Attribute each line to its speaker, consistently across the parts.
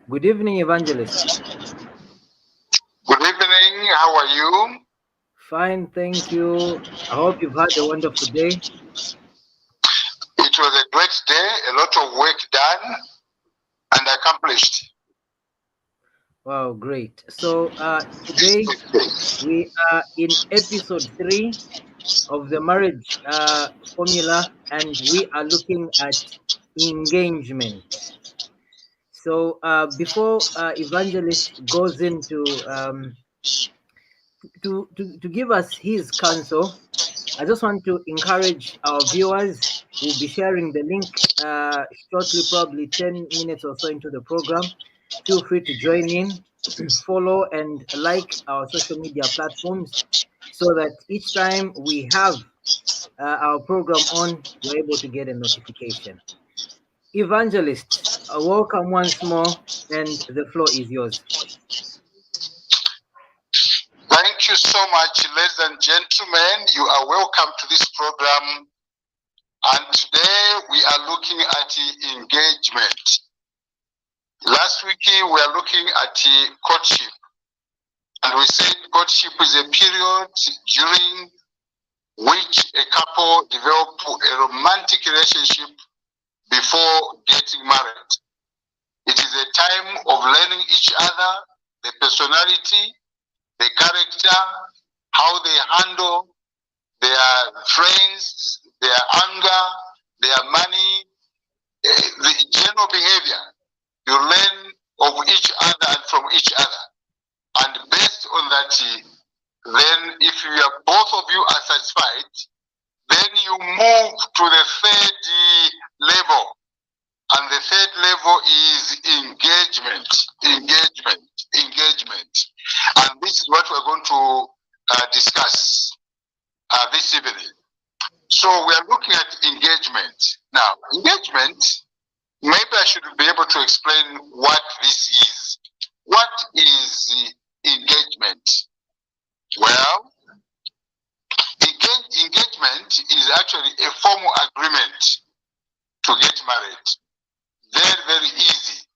Speaker 1: Good evening, Evangelist.
Speaker 2: Good evening. How are you?
Speaker 1: Fine, thank you. I hope you've had a wonderful day.
Speaker 2: It was a great day, a lot of work done and accomplished.
Speaker 1: Wow, great. So today we are in episode 3 of the marriage formula, and we are looking at engagement. So before Evangelist goes into to give us his counsel, I just want to encourage our viewers. We'll be sharing the link shortly, probably 10 minutes or so into the program. Feel free to join in, follow and like our social media platforms so that each time we have our program on, you're able to get a notification. Evangelist, welcome once more, and the floor is yours.
Speaker 2: Thank you so much, ladies and gentlemen. You are welcome to this program. And today we are looking at engagement. Last week we were looking at courtship. And we said courtship is a period during which a couple develop a romantic relationship before getting married. It is a time of learning each other, the personality, the character, how they handle their friends, their anger, their money, the general behavior. You learn of each other and from each other. And based on that, then if you are, both of you are satisfied, then you move to the third level. And the third level is engagement. And this is what we're going to discuss this evening. So we are looking at engagement. Now, engagement, maybe I should be able to explain what this is. What is engagement? Well, engagement is actually a formal agreement to get married. Very, very easy.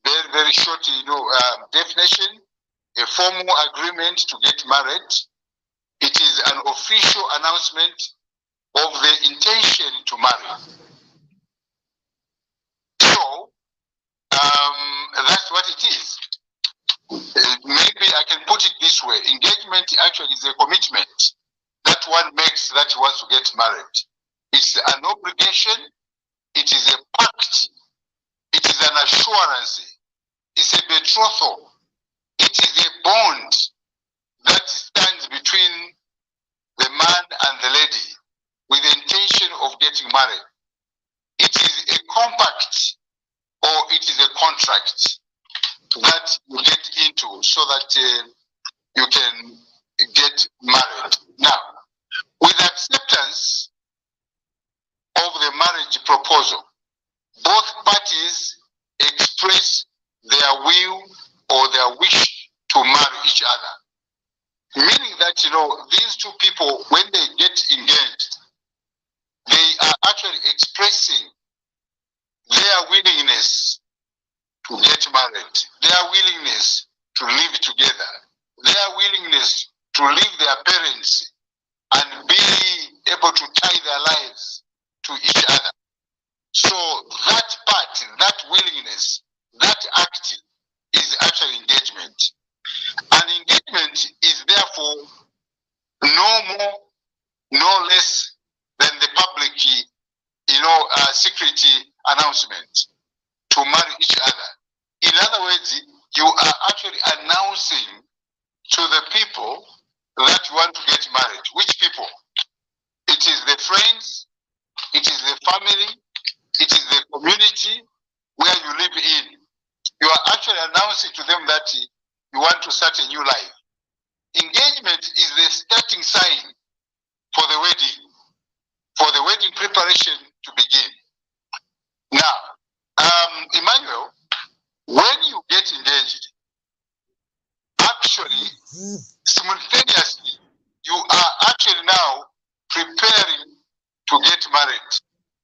Speaker 2: Very, very short, definition. A formal agreement to get married. It is an official announcement of the intention to marry. So, that's what it is. Maybe I can put it this way. Engagement actually is a commitment that one makes that he wants to get married. It's an obligation. It is a pact. It is an assurance. It's a betrothal. It is a bond that stands between the man and the lady with the intention of getting married. It is a compact or it is a contract that you get into so that you can get married. Now, with acceptance of the marriage proposal, both parties express their will or their wish to marry each other. Meaning that, these two people, when they get engaged, they are actually expressing their willingness to get married, their willingness to live together, their willingness to leave their parents and be able to tie their lives to each other. So that part, that willingness, that act is actually engagement. And engagement is therefore no more, no less than the public, secret announcement to marry each other. In other words, you are actually announcing to the people that you want to get married. Which people? It is the friends, it is the family, it is the community where you live in. You are actually announcing to them that you want to start a new life. Engagement is the starting sign for the wedding preparation to begin. Now, Emmanuel, when you get engaged, actually, simultaneously, you are actually now preparing to get married.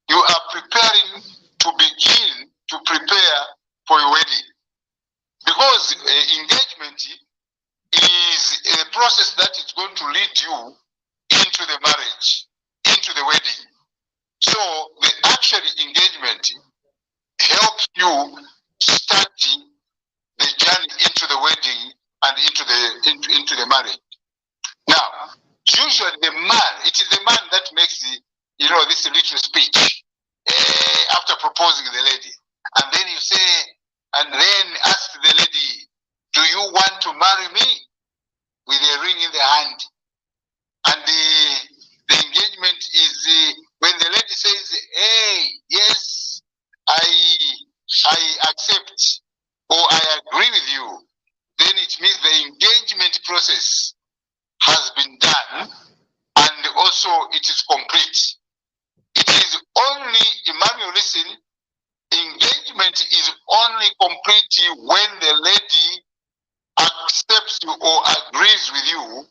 Speaker 2: You are preparing to begin to prepare for your wedding. Because engagement is a process that is going to lead you into the marriage, into the wedding. So the actual engagement helps you start the journey into the wedding and into the marriage. Now, usually the man, it is the man that makes this little speech after proposing the lady, and then you say, and then ask the lady, "Do you want to marry me?" with a ring in the hand, and the engagement is when the lady says, "Hey, yes, I accept or I agree with you," then it means the engagement process has been done, and also it is complete. It is only, Emmanuel, listen, engagement is only complete when the lady accepts you or agrees with you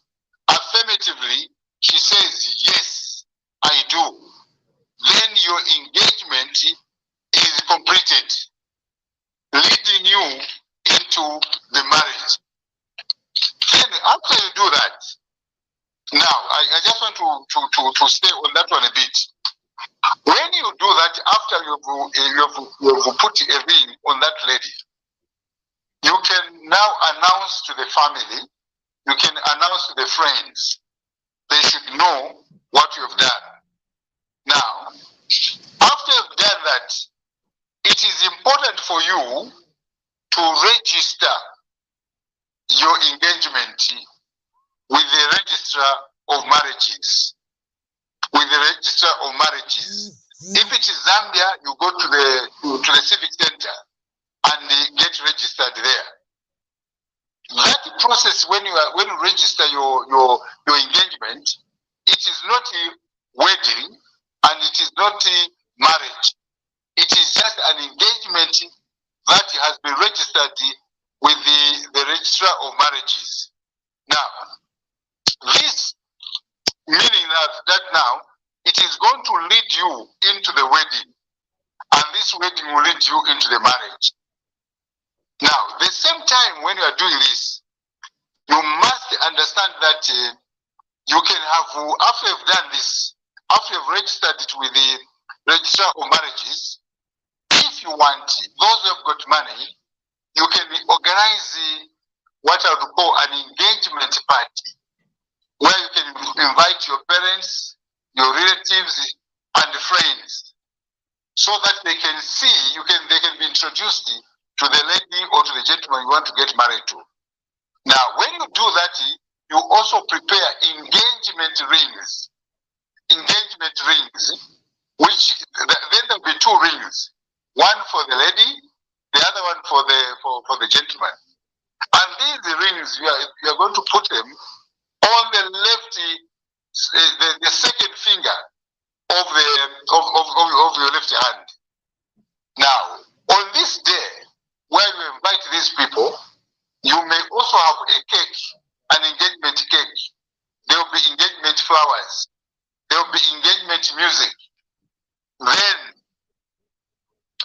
Speaker 2: affirmatively. She says, "Yes, I do." Then your engagement is completed, leading you into the marriage. Then after you do that, now I just want to stay on that one a bit. When you do that, after you've put a ring on that lady, you can now announce to the family, you can announce to the friends. They should know what you've done. Now, after you've done that, it is important for you to register your engagement with the registrar of marriages. With the registrar of marriages. If it is Zambia, you go to the civic center and get registered there. That process, when you register your engagement, it is not a wedding and it is not a marriage. It is just an engagement that has been registered with the registrar of marriages. Now, this meaning that now it is going to lead you into the wedding, and this wedding will lead you into the marriage. Now, the same time when you are doing this, you must understand that you can have, after you've done this, after you've registered it with the registrar of marriages, if you want, those who have got money, you can organize what I would call an engagement party, where you can invite your parents, your relatives, and friends, so that they can see, they can be introduced to the lady or to the gentleman you want to get married to. Now, when you do that, you also prepare engagement rings. Engagement rings, which then there'll be two rings, one for the lady, the other one for the gentleman. And these rings, you are going to put them on the left, the second finger of your left hand. Now, on this day, where you invite these people, you may also have a cake, an engagement cake. There will be engagement flowers. There will be engagement music. Then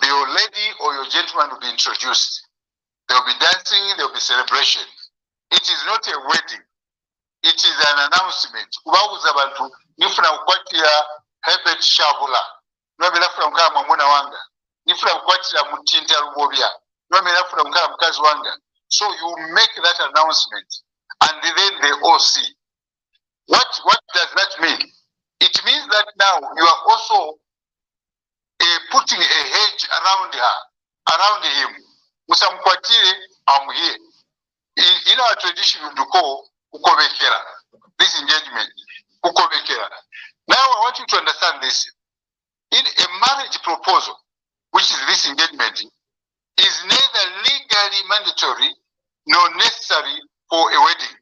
Speaker 2: your lady or your gentleman will be introduced. There will be dancing, there will be celebration. It is not a wedding. It is an announcement. Kubabuza abantu nifuna kukwatira Herbert Shaabula. Nwabe nafuna mukala mwamuna wanga. Nifuna kukwatira Mutinda Rubobya. Nwabe nafuna mukala mukazi wanga. So you make that announcement, and then they all see. What does that mean? It means that now you are also putting a hedge around her, around him. Musamkwatire, I'm here. In our tradition, we call ukobekera. This engagement, ukobekera. Now I want you to understand this. In a marriage proposal, which is this engagement, is neither legally mandatory nor necessary for a wedding.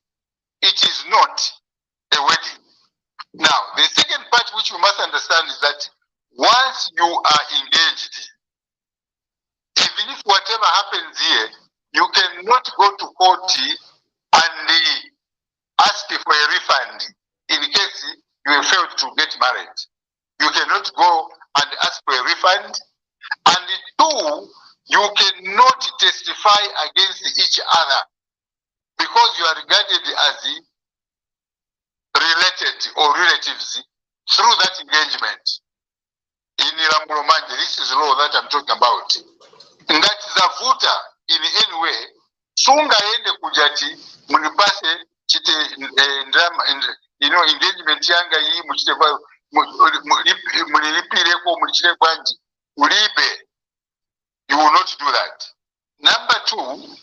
Speaker 2: It is not a wedding. Now, the second part which you must understand is that once you are engaged, even if whatever happens here, you cannot go to court and ask for a refund in case you have failed to get married. You cannot go and ask for a refund. And two, you cannot testify against each other because you are regarded as related or relatives through that engagement. In Iramuromanje, this is law that I'm talking about. And that is a voter in any way. Sunga ende kujati munipase chite engagement yanga yi muchite kwa mulipire ko muchite kwanji ulibe. You will not do that. Number two,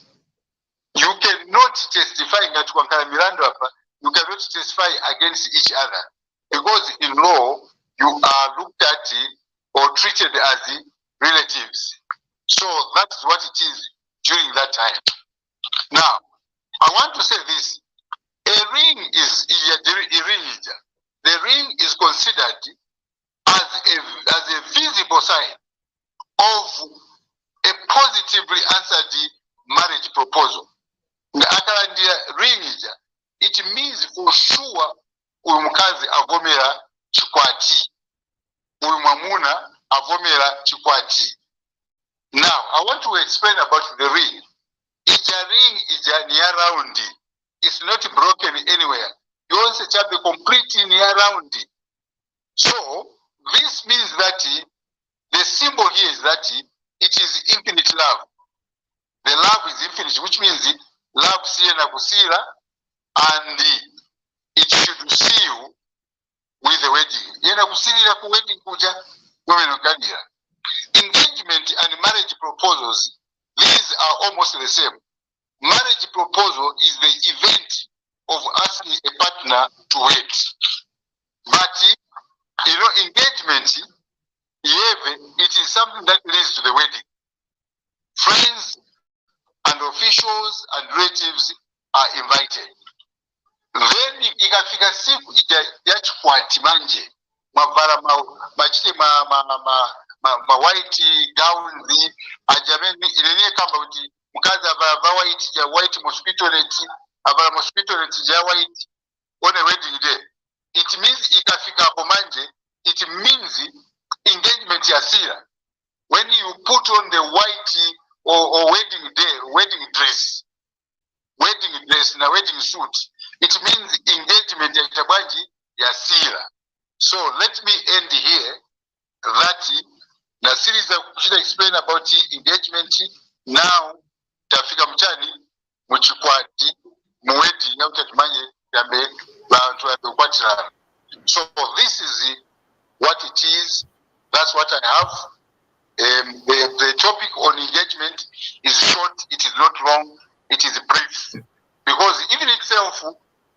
Speaker 2: you cannot testify you cannot testify against each other because in law you are looked at or treated as relatives. So that's what it is during that time. Now, I want to say this. A ring is a ring. The ring is considered as a visible sign of a positively answered marriage proposal. Ring, it means for sure umukazi avomera chikwati. Umamuna avomera chikwati. Now, I want to explain about the ring. Each ring is near round. It's not broken anywhere. You also have the complete near round. So, this means that the symbol here is that it is infinite love. The love is infinite, which means love siena kusila, and it should seal with the wedding. Yena kusilira ku wedding kuja women ukadira. Engagement and marriage proposals, these are almost the same. Marriage proposal is the event of asking a partner to wed. But engagement, it is something that leads to the wedding. Friends and officials and relatives are invited. Then ikafika siku yachikwati manje mavala machite ma white gowns ajameni ilenie kamba uti mukazi ava white mosquito net avala mosquito net ja white on a wedding day. It means ikafika hapo manje, it means engagement ya sira. When you put on the white or wedding dress na wedding suit, it means engagement ya itabaji ya sira. So let me end here that na series should explain about engagement. Now tafika mchani muchikwati muwedi na utatumanye yambe bantu yabekwatira. So this is what it is. That's what I have. The topic on engagement is short, it is not long, it is brief. Because even itself,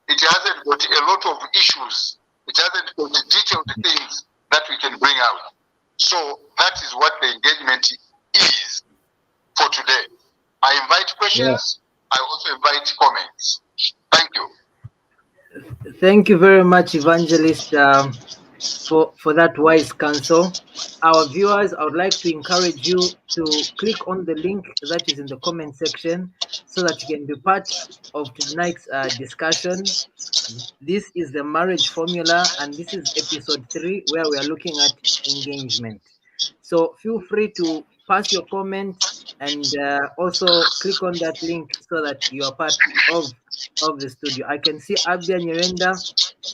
Speaker 2: it hasn't got a lot of issues. It hasn't got the detailed things that we can bring out. So that is what the engagement is for today. I invite questions. Yeah. I also invite comments. Thank you.
Speaker 1: Thank you very much, Evangelist, for that wise counsel. Our viewers, I would like to encourage you to click on the link that is in the comment section so that you can be part of tonight's discussion. This is the marriage formula, and this is episode 3 where we are looking at engagement. So feel free to pass your comment and also click on that link so that you are part of the studio. I can see Abia Nyirenda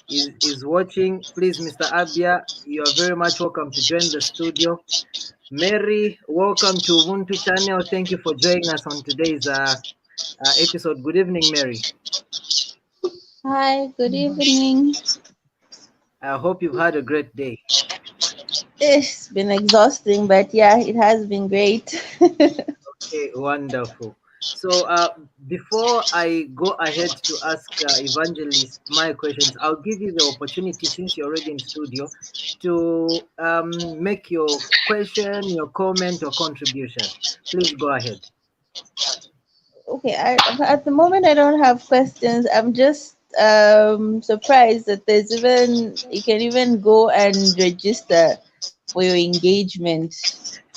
Speaker 1: is watching. Please, Mr. Abia, you are very much welcome to join the studio. Mary, welcome to Ubuntu channel. Thank you for joining us on today's episode. Good evening, Mary.
Speaker 3: Hi, good evening.
Speaker 1: I hope you've had a great day.
Speaker 3: It's been exhausting, but yeah, it has been great.
Speaker 1: Okay, wonderful. So before I go ahead to ask Evangelist my questions, I'll give you the opportunity, since you're already in studio, to make your question, your comment, or contribution. Please go ahead.
Speaker 3: Okay, at the moment I don't have questions. I'm just surprised that you can even go and register for your engagement.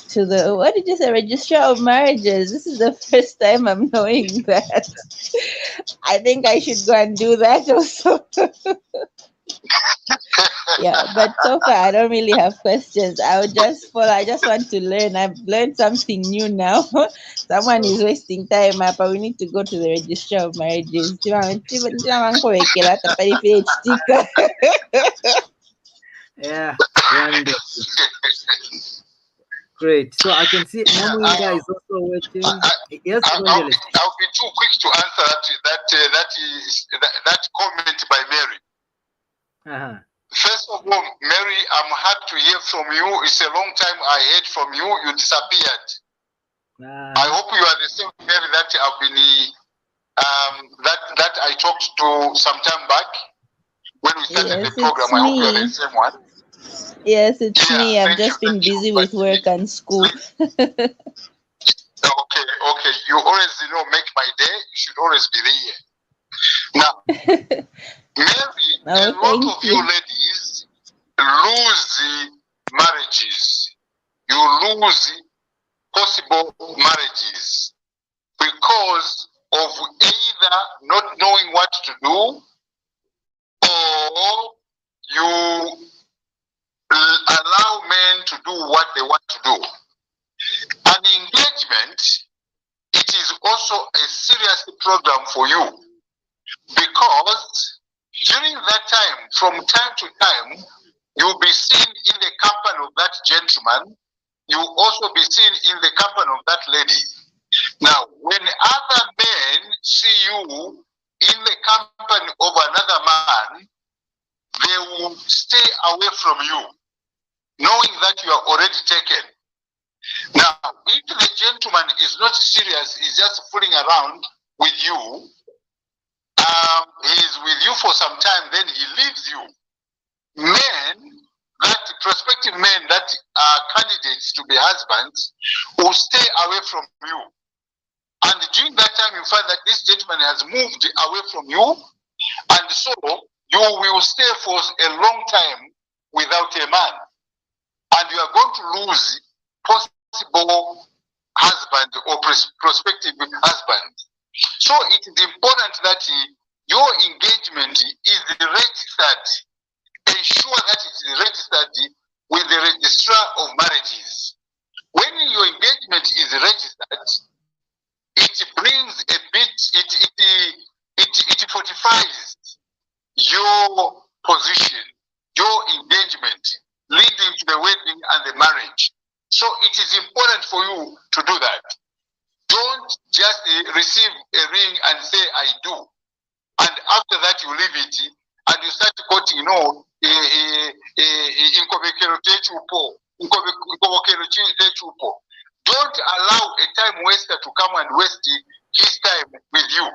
Speaker 3: To the, what did you say, registrar of marriages? This is the first time I'm knowing that. I think I should go and do that also. Yeah, but so far I don't really have questions. I would just follow. I just want to learn. I've learned something new now. Someone is wasting time, but we need to go to the registrar of marriages.
Speaker 1: Yeah, wonderful. Great. So I can see Mamuinga is also waiting. Yes, Evangelist.
Speaker 2: I'll be too quick to answer that comment by Mary.
Speaker 1: Uh-huh.
Speaker 2: First of all, Mary, I'm happy to hear from you. It's a long time I heard from you. You disappeared. I hope you are the same Mary that I've been that I talked to some time back when we started the program. I hope you are the same one.
Speaker 3: Yes, it's me. I've just been busy with work and school.
Speaker 2: Okay. You always, make my day. You should always be there. Now, Mary, a lot of you ladies lose marriages. You lose possible marriages because of either not knowing what to do, or you allow men to do what they want to do. An engagement, it is also a serious program for you, because during that time, from time to time, you'll be seen in the company of that gentleman. You'll also be seen in the company of that lady. Now, when other men see you in the company of another man, they will stay away from you, knowing that you are already taken. Now, if the gentleman is not serious, he's just fooling around with you, he's with you for some time, then he leaves you. Prospective men that are candidates to be husbands will stay away from you. And during that time, you find that this gentleman has moved away from you, and so you will stay for a long time without a man. And you are going to lose possible husband or prospective husband. So it is important that your engagement is registered. Ensure that it is registered with the registrar of marriages. When your engagement is registered, it brings a bit, it fortifies your position, your engagement, leading to the wedding and the marriage. So it is important for you to do that. Don't just receive a ring and say, I do. And after that, you leave it and you start quoting, don't allow a time waster to come and waste his time with you.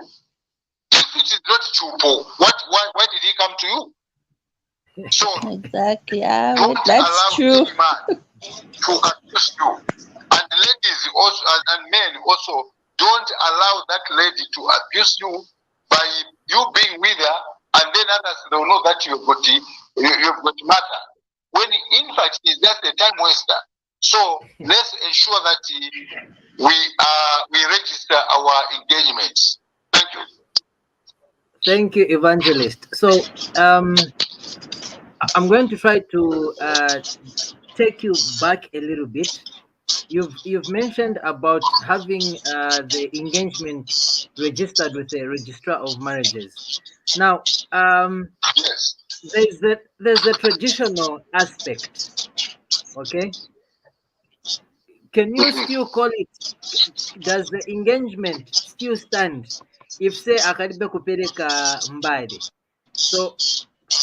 Speaker 2: If it is not chupo, why did he come to you? So
Speaker 3: exactly, yeah,
Speaker 2: don't
Speaker 3: that's
Speaker 2: allow
Speaker 3: true.
Speaker 2: any man to abuse you. And ladies also, and men also, don't allow that lady to abuse you by you being with her, and then others don't know that you've got matter. When in fact it's just a time waster. So let's ensure that we register our engagements. Thank you.
Speaker 1: Thank you, Evangelist. So I'm going to try to take you back a little bit. You've mentioned about having the engagement registered with the registrar of marriages. Now,
Speaker 2: Yes.
Speaker 1: there's the traditional aspect. Okay. Can you still call it? Does the engagement still stand if say akaribe kupereka mbali? So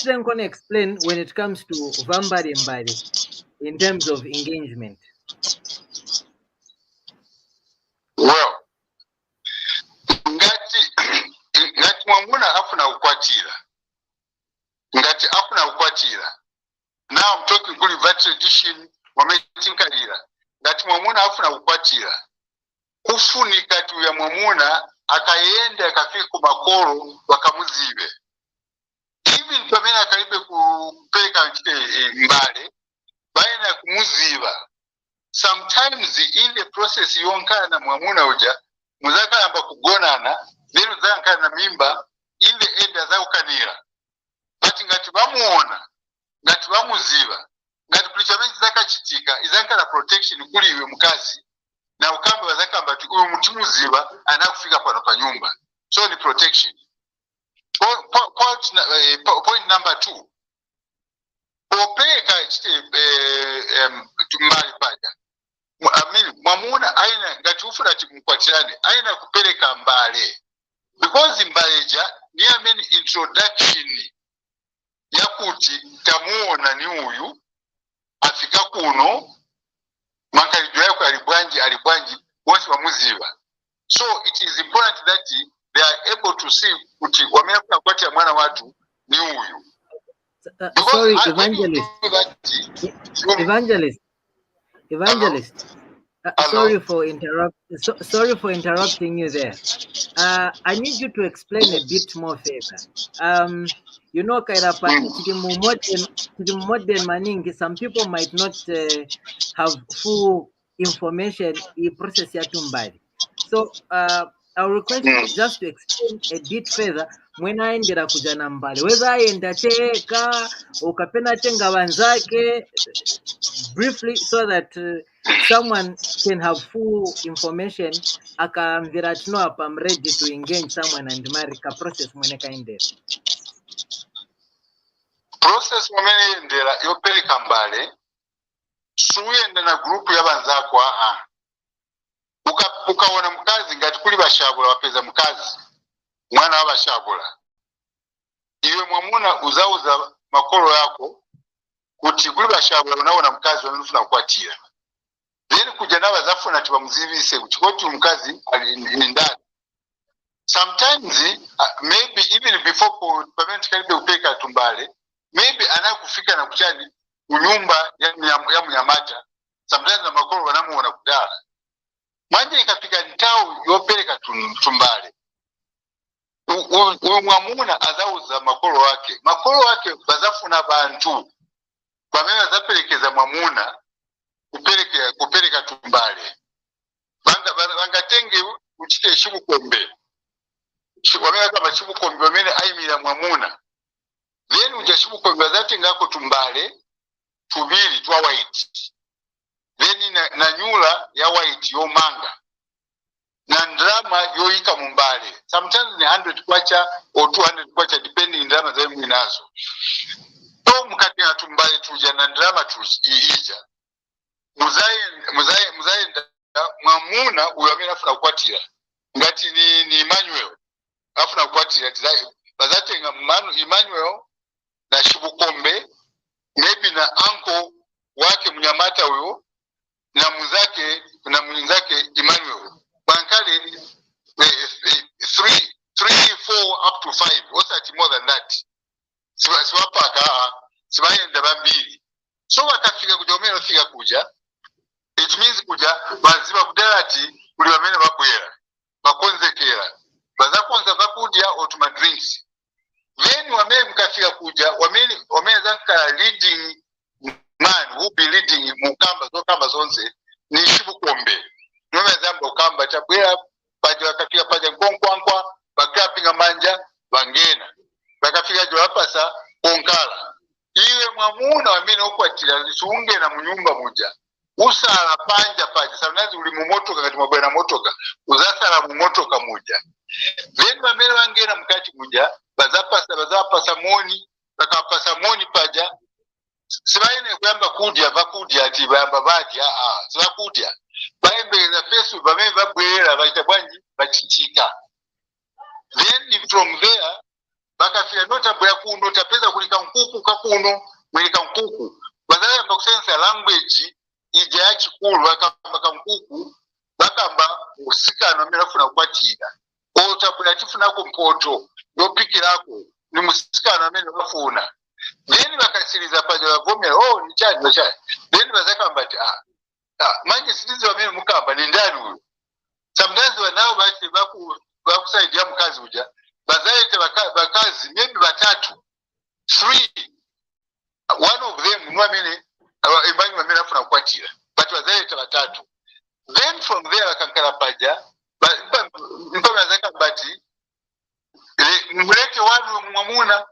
Speaker 1: I'm going to explain when it comes to vambari mbali in terms of engagement.
Speaker 2: Well, ngati mwamuna afuna ukwatira. Now I'm talking about that tradition wametinkalira. Ngati mwamuna afuna ukwatira. Kufunika tu ya mwamuna akaenda akafika kumakolo wakamuzibe. Even pamene akalibe kupeleka mbale baina kumuziba. sometimes in the process yonkana mwamuna uja muzaka amba kugonana then uzaka na mimba in the end azaukanira but ngati bamuona ngati bamuziba ngati kulichamezi zaka chitika izanka na protection kuli iwe mukazi na ukambe wazaka amba uyu mutimu ziba anakufika pano pa nyumba so ni protection. Point number 2 opeka chite tumbali paja mwamuna aina ngati ufuna timukwatirane aina kupeleka mbale because mbaleja ni ameni introduction yakuti tamuona ni uyu afika kuno makarijo yako alibwanji wonsi wamuziba. So it is important that they are able to see kuti wamena kunakwati mwana watu ni uyu.
Speaker 1: Sorry, Evangelist. Sorry for interrupting you there. I need you to explain a bit more further. You know, Kairapa, to the modern maningi, some people might not have full information in process ya tumbali. So I'll request you just to explain a bit further when I ended up kujana mbali. Whether I endacheka ukapena chenga wanzake briefly so that someone can have full information. Akamvira know if I'm ready to engage someone and marry ka process mweneka endera.
Speaker 2: Process mwene endera yopeleka mbale suyende na group ya banzako ukaona mkazi ngati kuli bashabula wapeza mkazi mwana wa bashabula iwe mwamuna uzauza makolo yako kuti kuli bashabula unaona mkazi wanufuna kukwatira then kuja na bazafuna ati bamuzibise kuchikoti mkazi ni ndani. Sometimes maybe even before parent karibe upeka tumbale maybe anakufika na kuchani unyumba ya mnyamata sometimes na makolo wanamuona kudala manje ikafika ntao yopeleka tumbale uyu mwamuna azauza makolo wake bazafuna bantu bamene bazapelekeza mwamuna kupeleka tumbale bangatenge uchite shibukombe wamene kama shibukombe wamene aimira mwamuna then uja shibukombe bazatengako tumbale tubiri twa white then na nyula ya white yomanga na ndrama yoika mumbale sometimes ni 100 kwacha or 200 kwacha depending ndrama za mwinazo to mkati na tumbale tuja na ndrama tuija muzaye mwamuna uyamina afuna kukwatira ngati ni Emmanuel afuna kukwatira bazatenga Emmanuel na shibukombe maybe na uncle wake mnyamata huyo na mwenzake Emmanuel bankale 3 4 up to 5 also at more than that siwapaka sibayenda bambili so wakafika kuja omeno fika kuja it means kuja baziba kudelati kuli wamene bakwera bakonzekera bazakonza bakudya otuma drinks then wamene mkafika kuja wamene zaka leading man who be leading mukamba zonse ni shibukombe nome zamba ukamba tabwera paja wakafika paja nkonkwankwa bakapinga manja bangena bakafika jo hapasa konkala iwe mwamuna wamene okwatira sunge na munyumba muja usala panja paja sometimes uli mumotoka ngati mwabwera motoka uzasala mumotoka muja then wamene wangena mkati muja bazapasa moni bakapasa moni paja sibaine kuyamba kudya ati bayamba badya sibakudya bayembeza fesu bamene babwera baita bwanji bachichika then from there bakafika notabwera kuno tapeza kulika nkuku kakuno mwilika nkuku bazayamba kusensa language ija ya chikulu bakamba nkuku bakamba usikano amene afuna kukwatira otabwera chifuna kumpoto yopikirako ni musikano amene bafuna then bakasiriza paja bavomera ni chani then bazakamba ati manje sirizi wamene mukamba ni ndani uyu sometimes wanao bati bakusaidia mkazi uja bazaite bakazi maybe batatu 3 one of them mwamene imbanyi wamene afuna kukwatira but ngati wazaita batatu. Then from there wakankala paja mpaka zaka bati mulete wanu mwamuna.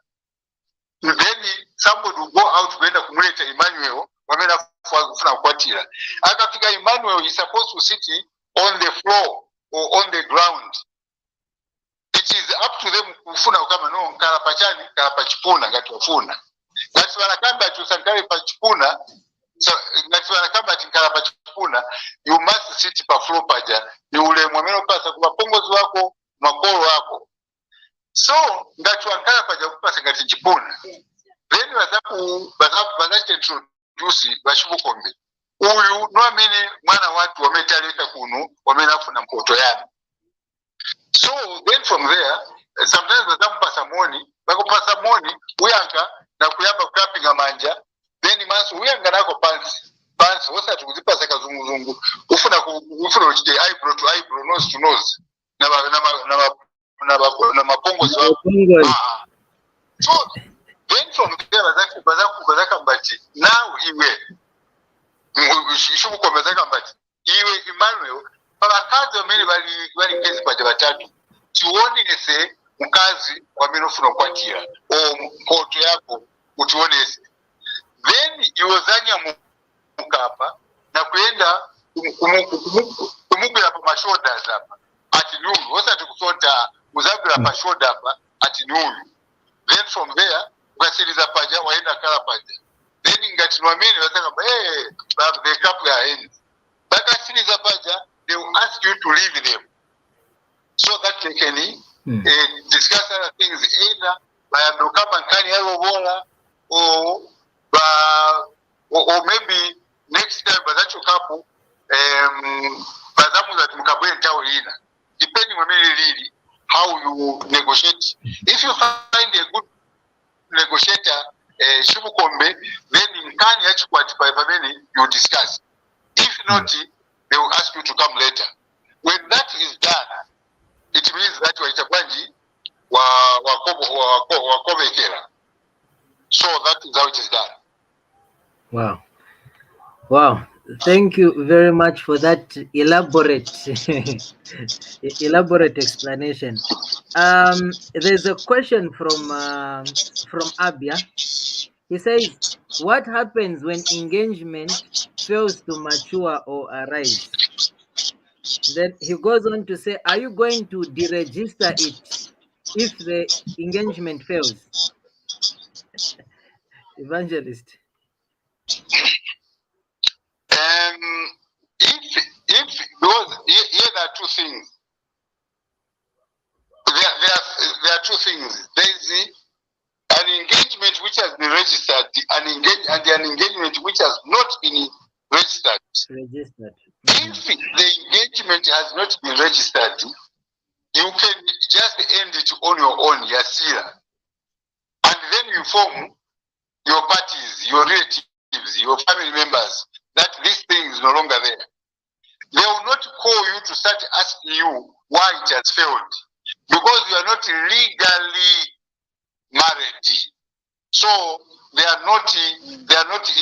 Speaker 2: Then somebody will go out kuenda kumuleta Emmanuel wamena kufuna kukwatira. Akafika Emmanuel is supposed to sit on the floor or on the ground. It is up to them kufuna kama no nkala pachani kala pachipuna ngati wafuna. Ngati wanakamba tusankale pachipuna, so ngati wanakamba tinkala pachipuna, you must sit pa floor paja. Ni ule mwameno pasa kwa pongozi wako, makolo wako. So ngati wankala paja kupasa ngati chipuna. Then wazaku introduce Bashibukombe. Uyu nuamini mwana watu wametaleta kunu, wamenafuna mkoto yani. So then from there, sometimes wazampasa moni, wakupasa moni, uyanka, na kuyamba clapping amanja, then mansu uyanga nako pants, wasa tukuzipasa kazungu, ufuna uchite eyebrow to eyebrow, nose to nose, na mapongo zwa. So, then from there, wazaka mbati, now iwe, Ishubu mezaka mbati, iwe Emmanuel, wakazi wa mili wali kezi paja batatu, tuoni nese mkazi wa minofuna kwa tia, o mkoto yako, utuoni nese. Then, iwozanya mkapa, na kuenda kumugu ya mashoda zapa, ati nulu, wasa tukusonta uzabu ya mashoda hapa, ati nulu. Then from there, ukasiliza paja, waenda kala paja. Then ingati nwamini, wasaka, hey, they clap their hands. Bakasiliza paja, they will ask you to leave them. So that they can discuss other things, either by a kama nkani yalo bola, or maybe next time, but that's your couple, bazamu that mukabwe ntao ina. Depending on really how you negotiate. If you find a good negotiator, Shibukombe, then in Kanye you discuss. If not, they will ask you to come later. When that is done, it means that you are So that is how it is done.
Speaker 1: Wow. Wow. Thank you very much for that elaborate explanation. There's a question from Abia. He says, what happens when engagement fails to mature or arise? Then he goes on to say, are you going to deregister it if the engagement fails? Evangelist.
Speaker 2: Because here there are two things. There are two things. There is an engagement which has been registered, and an engagement which has not been registered. If the engagement has not been registered, you can just end it on your own, Yasira. And then you form your parties, your relatives, your family members, that this thing is no longer there. They will not call you to start asking you why it has failed, because you are not legally married. So they are not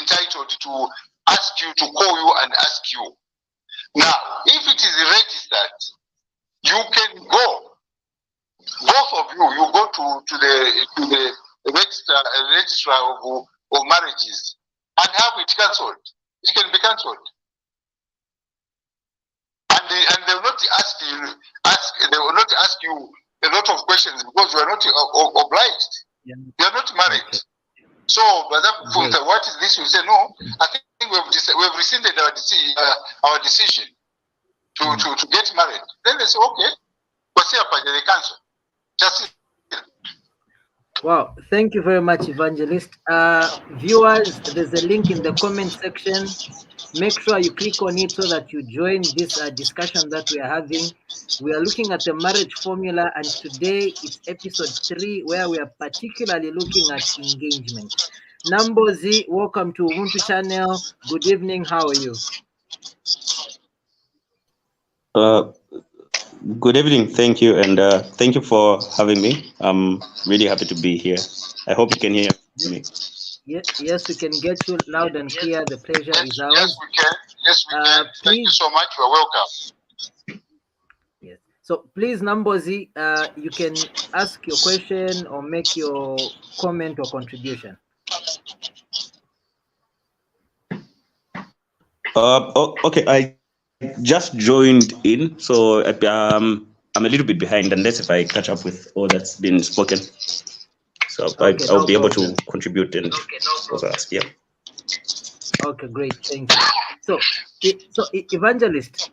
Speaker 2: entitled to ask you, to call you and ask you. Now, if it is registered, you can go. Both of you go to the registrar of marriages and have it cancelled. It can be cancelled. And they will not ask you a lot of questions, because you are not obliged. Yeah. You are not married. So, what is this? You say, no, I think we have rescinded our decision to get married. Then they say, okay, but they cancel. Just it.
Speaker 1: Wow, thank you very much, Evangelist. Viewers, there's a link in the comment section. Make sure you click on it so that you join this discussion that we are having. We are looking at the marriage formula, and today it's episode 3, where we are particularly looking at engagement. Nambozi, welcome to Ubuntu channel. Good evening, how are you?
Speaker 4: Good evening, thank you, and thank you for having me. I'm really happy to be here. I hope you can hear me.
Speaker 1: Yes, we can get you loud and clear. The pleasure is ours.
Speaker 2: Yes, we can. Yes, we can. Thank you
Speaker 1: Please.
Speaker 2: so much. You are welcome.
Speaker 1: Yes. So please, Nambozi, you can ask your question or make your comment or contribution.
Speaker 4: Okay, I just joined in, so I'm a little bit behind, unless if I catch up with all that's been spoken. So
Speaker 1: Okay,
Speaker 4: I'll
Speaker 1: no
Speaker 4: be able
Speaker 1: problem.
Speaker 4: to contribute and yeah.
Speaker 1: Okay, great, thank you. So Evangelist,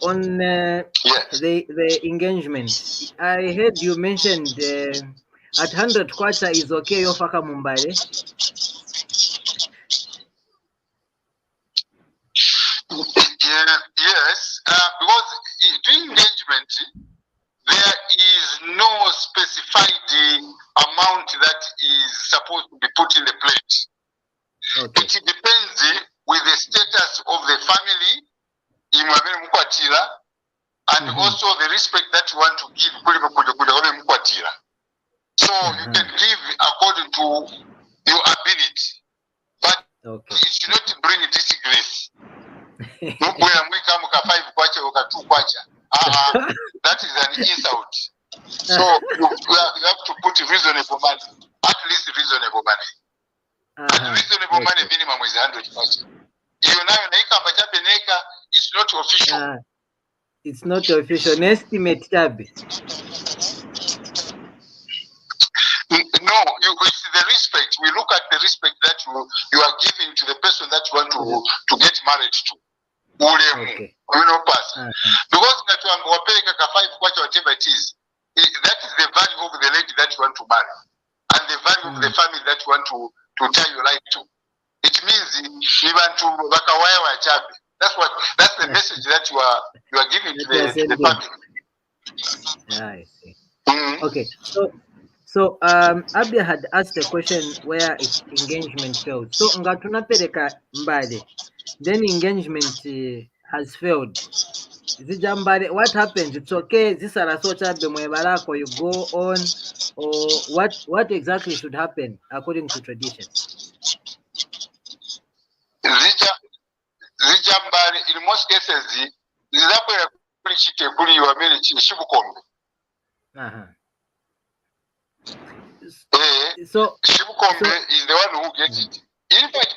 Speaker 1: on
Speaker 2: Yes.
Speaker 1: the engagement, I heard you mentioned at 100 kwacha is okay yofaka Mumbai.
Speaker 2: Yes, because during engagement, there is no specified amount that is supposed to be put in the plate.
Speaker 1: Okay.
Speaker 2: It depends with the status of the family, and also the respect that you want to give. So you can give according to your ability, but it should not bring disgrace. That is an insult. So you have to put reasonable money, at least reasonable money. And reasonable money minimum is 100 kwacha. It's not official.
Speaker 1: It's not official. An estimate, Chabi.
Speaker 2: No, it's the respect. We look at the respect that you are giving to the person that you want to get married to.
Speaker 1: Okay.
Speaker 2: Because whatever it is, that is the value of the lady that you want to marry, and the value of the family that you want to tie your life to. It means you want to that's the message that you are giving to the family.
Speaker 1: I see. Okay, so Abia had asked a question where if engagement failed. So ngatunapeleka mbale, then engagement has failed. Zijambale, what happens? It's okay. This arasocha bemwebalako, you go on, or what exactly should happen according to tradition?
Speaker 2: Zijambale, in most cases, so Shibukombe is the one who gets it. In fact,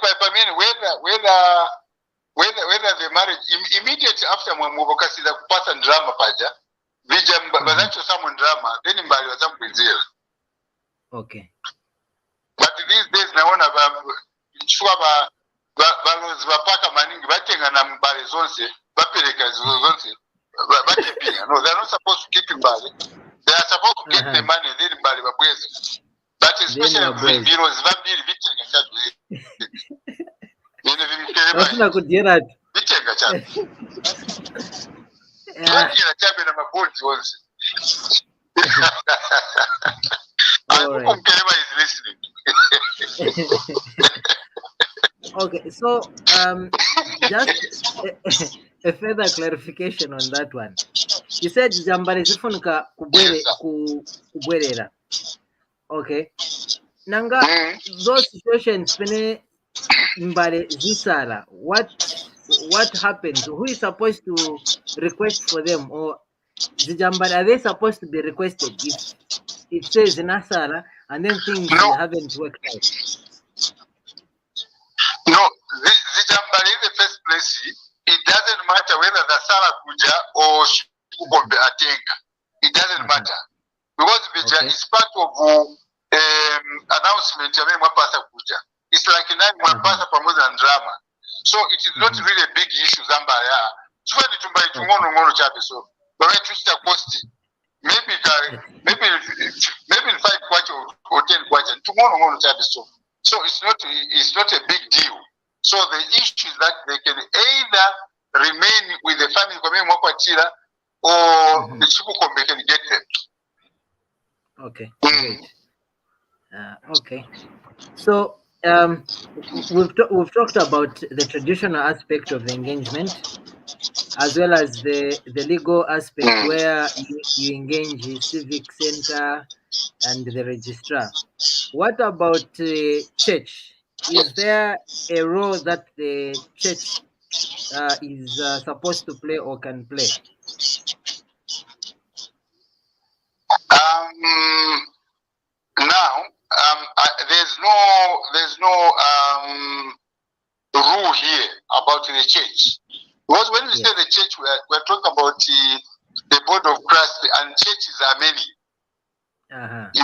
Speaker 2: whether the marriage immediately after mwamubokasiza kupasa drama paja bazacho someone drama then mbali wazamkwizira.
Speaker 1: Okay.
Speaker 2: But these days naona chwa balozi bapaka maningi batenga na mbali zonse bapeleka zonse bakipinga. No, they are not supposed to keep mbali. They are supposed to get the money then mbali babweze. But especially viros vambiri bitenga chatu.
Speaker 1: Hakuna kudira.
Speaker 2: Bitenga chatu. Bakira chabe na mabonzi wonse. I hope Mkeleba is listening.
Speaker 1: Okay, so just a further clarification on that one. You said Jambari zifunika kubwerera. Okay. Nanga those situations pene mbare zisala, what happens? Who is supposed to request for them, or Zijambari, are they supposed to be requested if it says Nasara and then things haven't worked out?
Speaker 2: No, Zijambari in the first place, it doesn't matter whether the Sara Kuja or Shubombe Atenga. It doesn't matter. Because Bija is part of announcement ya mwapasa Kuja. It's like nani mwapasa pamoja na drama. So it is not really a big issue zamba ya. Chua ni tumba ngono chabe so. But when you cost maybe 5 kwacha or 10 kwacha. Ngono chabe so. So it's not a big deal. So the issue is that they can either remain with the family or the Chibukombe can get them.
Speaker 1: Okay, great. Okay, so we've talked about the traditional aspect of the engagement. as well as the legal aspect where you engage the civic center and the registrar. What about church? Is there a role that the church is supposed to play or can play?
Speaker 2: Now, there's no rule here about the church. Because when we say the church, we're talking about the body of Christ, and churches are many. You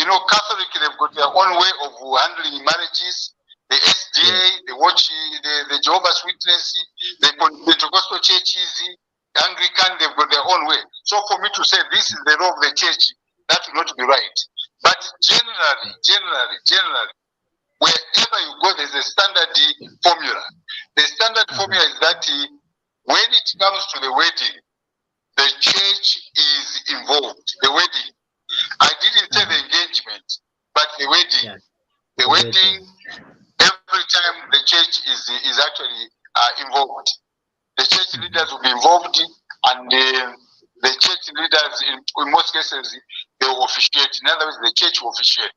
Speaker 2: know, Catholic, they've got their own way of handling marriages. The SDA, the Jehovah's Witness, the Pentecostal churches, Anglican, they've got their own way. So for me to say this is the role of the church, that will not be right. But generally, wherever you go, there's a standard formula. The standard formula is that when it comes to the wedding, the church is involved. The wedding. I didn't say the engagement, but the wedding. The wedding, every time the church is actually involved. The church leaders will be involved, and the church leaders, in most cases, they will officiate. In other words, the church will officiate.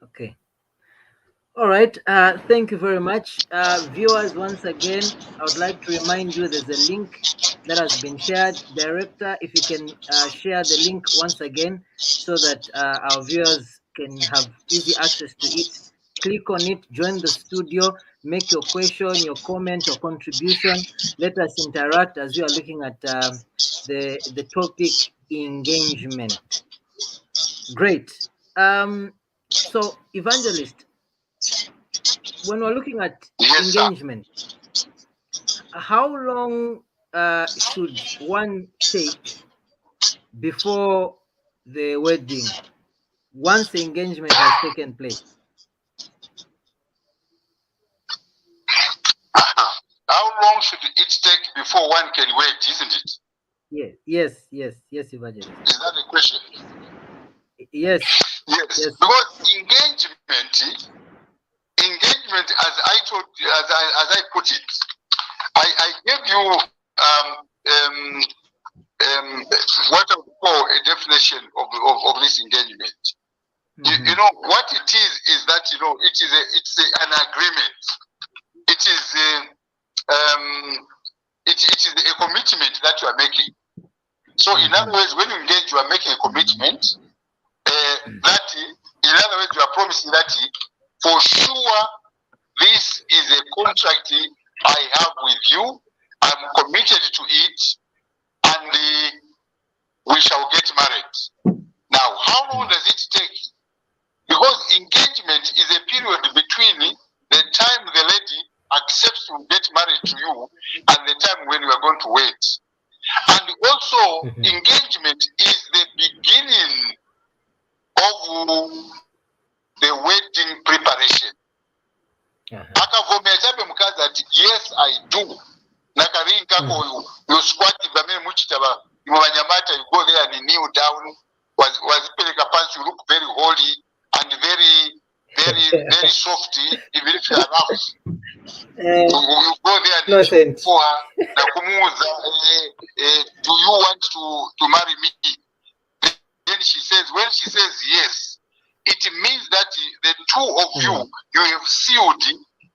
Speaker 1: Okay. All right. Thank you very much. Viewers, once again, I would like to remind you there's a link that has been shared. Director, if you can share the link once again so that our viewers can have easy access to it. Click on it, join the studio, make your question, your comment, or contribution. Let us interact as you are looking at the topic engagement. Great. So, Evangelist, when we're looking at engagement, how long should one take before the wedding, once the engagement has taken place?
Speaker 2: How long should it take before one can wed, isn't it?
Speaker 1: Yes, Evangelist.
Speaker 2: Is that the question?
Speaker 1: Yes.
Speaker 2: Because engagement, as I told you, as I put it, I gave you what I would call a definition of this engagement. You know what it is that it's an agreement. It is a commitment that you are making. So in other words, when you engage, you are making a commitment. That, in other words, you are promising that for sure this is a contract I have with you. I'm committed to it, and we shall get married. Now, how long does it take? Because engagement is a period between the time the lady accepts to get married to you and the time when you are going to wait. And also, engagement is the beginning of the wedding preparation. Yes, I do. You squat you go there and kneel down, was you look very holy and very soft, even if you are rough. You go there and for her, do you want to marry me? Then she says, when she says yes, it means that the two of you have sealed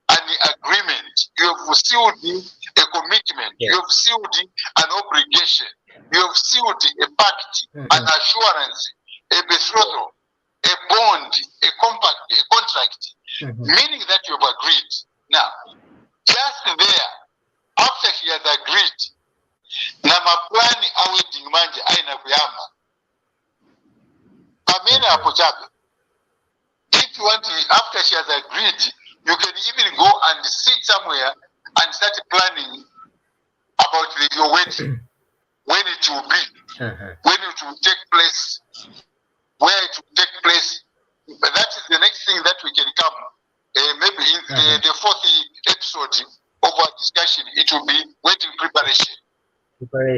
Speaker 2: an agreement, you have sealed a commitment, you have sealed an obligation, you have sealed a pact, an assurance, a betrothal, a bond, a compact, a contract, meaning that you have agreed. Now, just there, after he has agreed, namaplani aweding manje aina kuyama. Pamena apochabe. If you want to, after she has agreed, you can even go and sit somewhere and start planning about your wedding, when it will be, when it will take place, where it will take place. But that is the next thing that we can come. Maybe in the fourth episode of our discussion, it will be wedding preparation.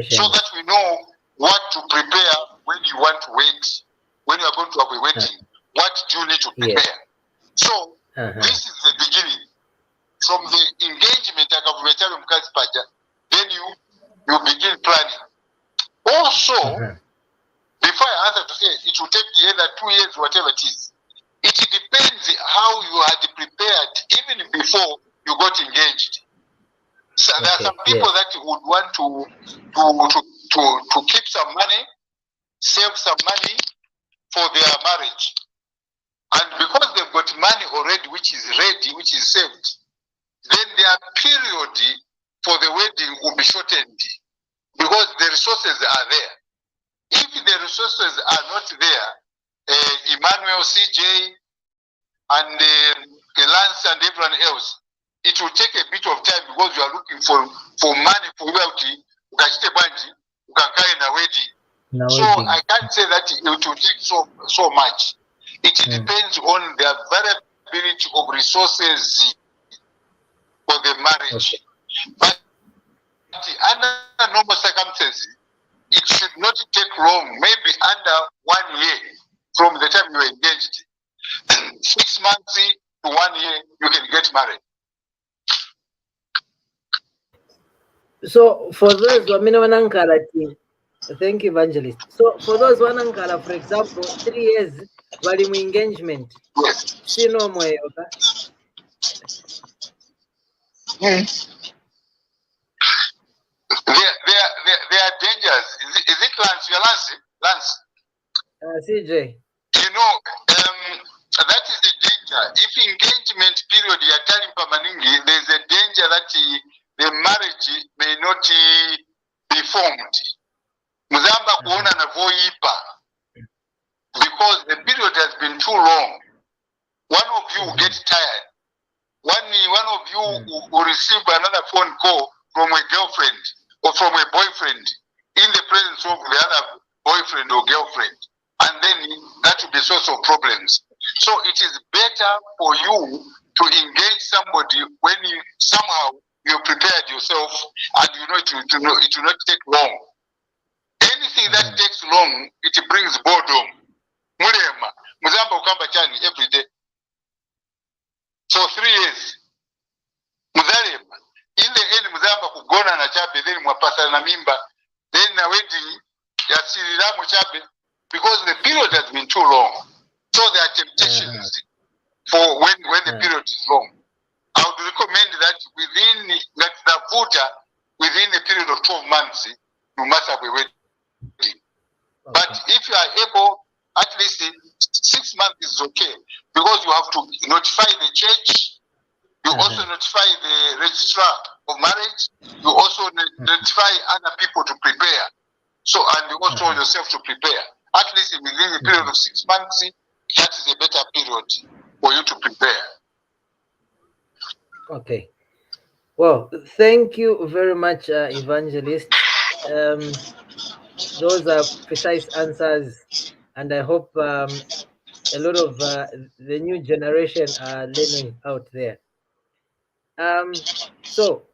Speaker 2: So that we know what to prepare when you want to wait, when you are going to have a wedding. What do you need to prepare? So this is the beginning. From the engagement, then you begin planning. Also, before I answer to say it will take either 2 years, whatever it is, it depends how you had prepared even before you got engaged. So there are some people that would want to keep some money, save some money for their marriage. And because they've got money already, which is ready, which is saved, then their period for the wedding will be shortened because the resources are there. If the resources are not there, Emmanuel, CJ, and Lance and everyone else, it will take a bit of time because you are looking for money for wealthy. You can carry in a wedding. So I can't say that it will take so much. It depends on the availability of resources for the marriage. But under normal circumstances, it should not take long, maybe under 1 year from the time you are engaged. 6 months to 1 year, you can get married.
Speaker 1: So for those thank you, Evangelist. So for those wanankala, for example, 3 years volume engagement.
Speaker 2: Yes.
Speaker 1: See no more.
Speaker 2: There are dangers. Is it Lance? You're Lance?
Speaker 1: CJ.
Speaker 2: You know, that is the danger. If engagement period you are telling permanently, there's a danger that the marriage may not be formed. Muzamba kuona na voipa because the period has been too long. One of you will get tired. One of you will receive another phone call from a girlfriend or from a boyfriend in the presence of the other boyfriend or girlfriend, and then that will be a source of problems. So it is better for you to engage somebody when you somehow you prepared yourself and you know it will not take long. Anything that takes long, it brings boredom. Mulema, Muzamba ukamba chani every day. For 3 years. Muzalema. In the end, Muzamba kugona na chabe, then mwapasa na mimba, then na wedding, yasiriramu chabe, because the period has been too long. So there are temptations for when the period is long. I would recommend that within a period of 12 months, you must have a wedding. But if you are able, at least 6 months is okay, because you have to notify the church, you also notify the registrar of marriage, you also notify other people to prepare. So, and you also yourself to prepare. At least within a period of 6 months, that is a better period for you to prepare.
Speaker 1: Okay. Well, thank you very much, Evangelist. Those are precise answers, and I hope a lot of the new generation are learning out there. So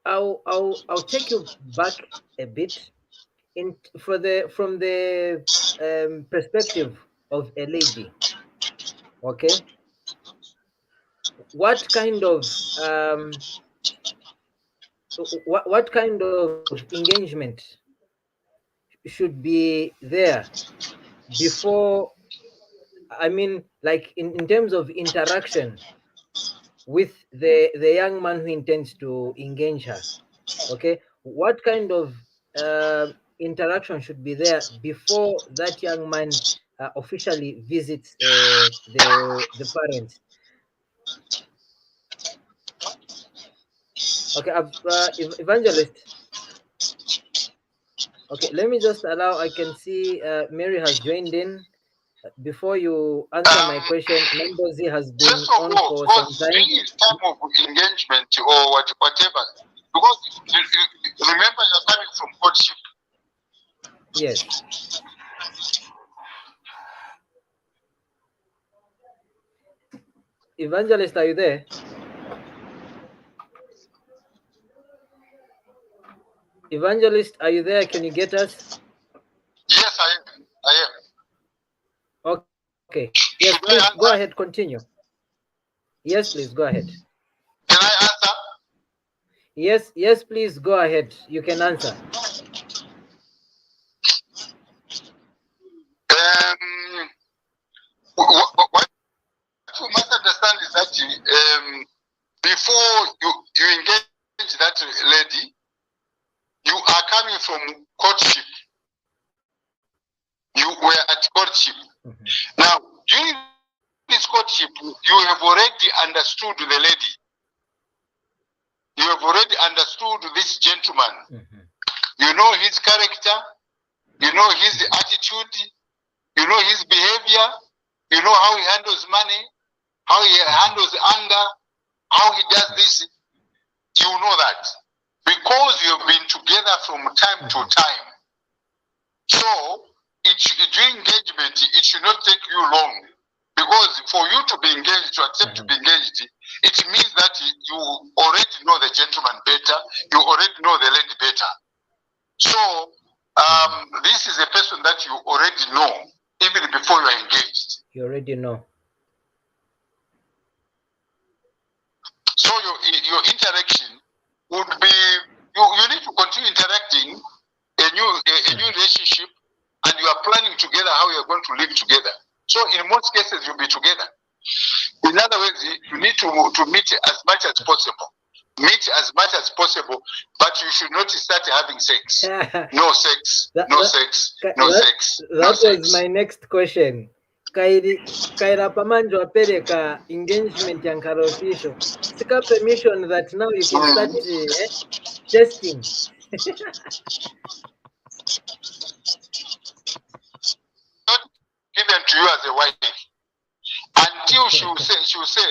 Speaker 1: I'll take you back a bit from the perspective of a lady. Okay, what kind of engagement should be there before, I mean, like in terms of interaction with the young man who intends to engage her? Okay, what kind of interaction should be there before that young man officially visits the parents? Okay, Evangelist. Okay, let me just allow, I can see Mary has joined in. Before you answer my question, Nambozi has been on for some time.
Speaker 2: This time of engagement or whatever, because remember you're coming from courtship.
Speaker 1: Yes. Evangelist, are you there? Evangelist, are you there? Can you get us?
Speaker 2: Yes, I am.
Speaker 1: Okay. Yes, please go ahead. Continue. Yes, please go ahead.
Speaker 2: Can I answer?
Speaker 1: Yes, yes, please go ahead. You can answer.
Speaker 2: What you must understand is that before you engage that lady, you are coming from courtship. You were at courtship. Now, during this courtship, you have already understood the lady. You have already understood this gentleman. You know his character. You know his attitude. You know his behavior. You know how he handles money, how he handles anger, how he does this. You know that because you have been together from time to time. So during engagement, it should not take you long, because for you to be engaged, to accept to be engaged, it means that you already know the gentleman better, you already know the lady better. So this is a person that you already know even before you are engaged.
Speaker 1: You already know.
Speaker 2: So your interaction would be, you need to continue interacting a new relationship, and you are planning together how you are going to live together. So in most cases, you'll be together. In other words, you need to meet as much as possible. Meet as much as possible, but you should not start having sex. No sex, no sex, no sex.
Speaker 1: That was my next question. Kaira pamanjo apereka engagement yankara official. Sika permission that now you can start testing.
Speaker 2: Not given to you as a wife until she will say,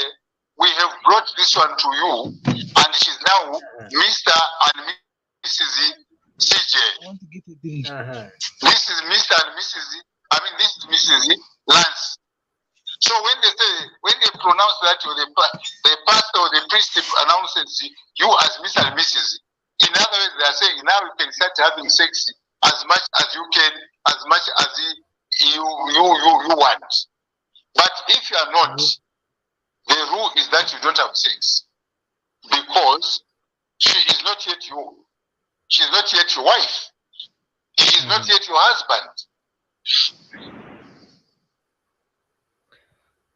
Speaker 2: we have brought this one to you, and she's now Mr. and Mrs. CJ. This is Mr. and Mrs. This is Mrs. Lance. So when they pronounce that, or the pastor or the priest announces you as Mr. and Mrs. In other words, they are saying now you can start having sex as much as you can, as much as you want. But if you are not, the rule is that you don't have sex, because she is not yet you. She is not yet your wife. He is not yet your husband.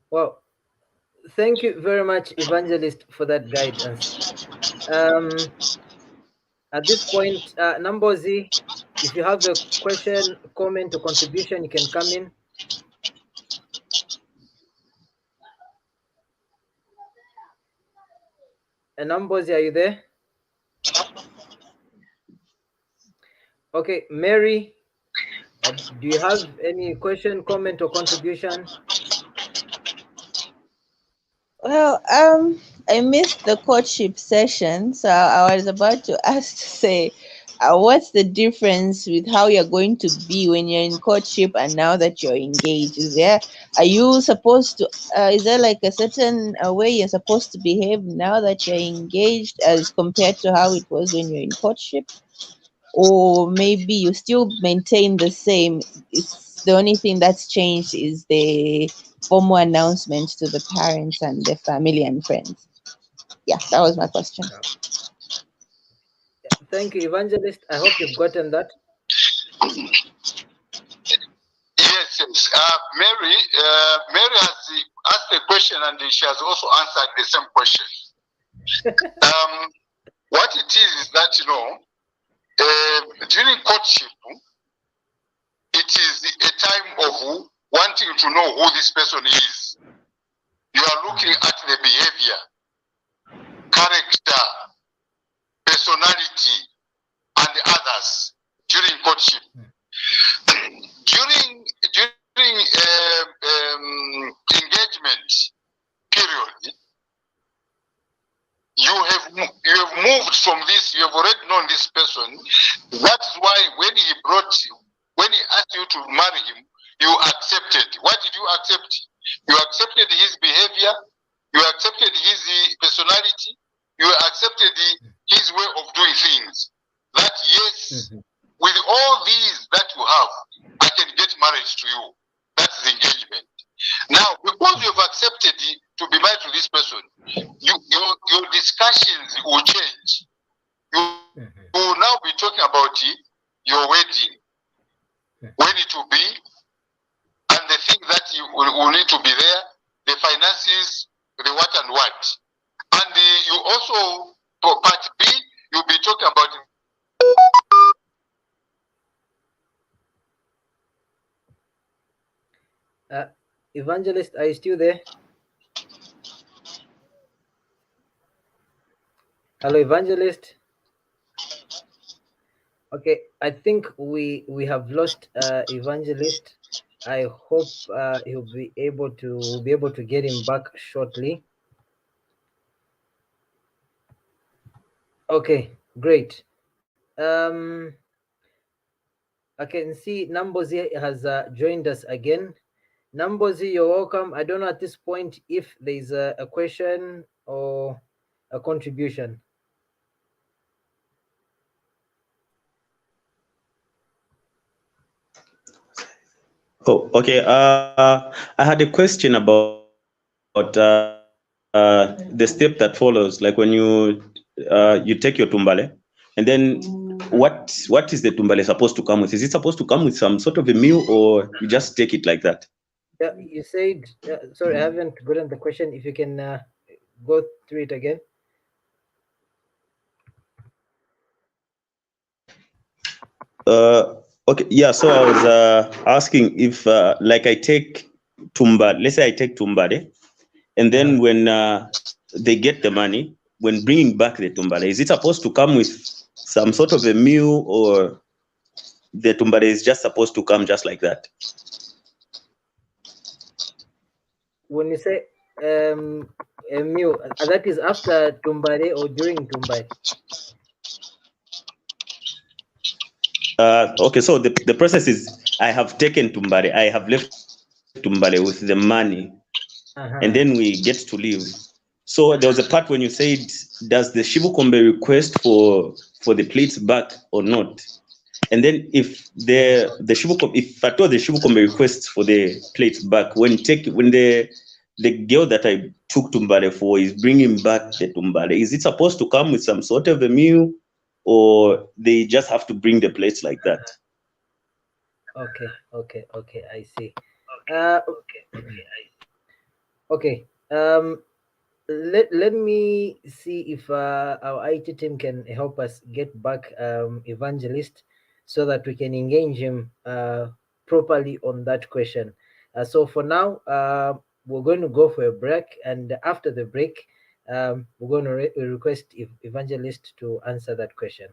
Speaker 1: Well, thank you very much, Evangelist, for that guidance. At this point, Nambozi, if you have a question, comment, or contribution, you can come in. Nambozi, are you there? Okay, Mary, do you have any question, comment, or contribution?
Speaker 3: Well, I missed the courtship session, so I was about to ask to say, what's the difference with how you're going to be when you're in courtship and now that you're engaged? Are you supposed to, is there like a certain way you're supposed to behave now that you're engaged as compared to how it was when you're in courtship? Or maybe you still maintain the same, it's the only thing that's changed is the formal announcement to the parents and the family and friends. Yeah, that was my question.
Speaker 1: Thank you, Evangelist. I hope you've gotten that.
Speaker 2: Yes. Mary has asked a question, and she has also answered the same question. What it is that, during courtship, it is a time of wanting to know who this person is. You are looking at the behavior, character, personality, and others during courtship. During engagement period, you have moved from this. You have already known this person. That is why when he asked you to marry him, you accepted. What did you accept? You accepted his behavior. You accepted his personality. You accepted his way of doing things. That yes, with all these that you have, I can get married to you. That is engagement. Now, because you have accepted to be married to this person, your discussions will change. will need to be there, the finances, the what and what. And you also, for part B, you'll be talking about
Speaker 1: Evangelist, are you still there? Hello, Evangelist. Okay, I think we have lost Evangelist. I hope we'll be able to get him back shortly. Okay, great. I can see Nambozi has joined us again. Nambozi, you're welcome. I don't know at this point if there's a question or a contribution.
Speaker 4: Oh, okay. I had a question about the step that follows, like when you take your tumbale, and then what is the tumbale supposed to come with? Is it supposed to come with some sort of a meal, or you just take it like that?
Speaker 1: Yeah, you said. Sorry, I haven't gotten the question. If you can go through it again.
Speaker 4: Okay, yeah. So I was asking if, like, I take tumba. Let's say I take tumbale, and then when they get the money, when bringing back the tumbale, is it supposed to come with some sort of a meal, or the tumbale is just supposed to come just like that?
Speaker 1: When you say a meal, that is after tumbale or during tumbale?
Speaker 4: Okay, so the process is, I have taken tumbale, I have left tumbale with the money, and then we get to leave. So there was a part when you said, does the Shibukombe request for the plates back or not? And then if the Shibukombe, if at all the Shibukombe requests for the plates back, when the girl that I took tumbale for is bringing back the tumbale, is it supposed to come with some sort of a meal, or they just have to bring the plates like that?
Speaker 1: Okay, I see. Okay. Let me see if our IT team can help us get back Evangelist, so that we can engage him properly on that question. So for now, we're going to go for a break, and after the break, we're going to request Evangelist to answer that question.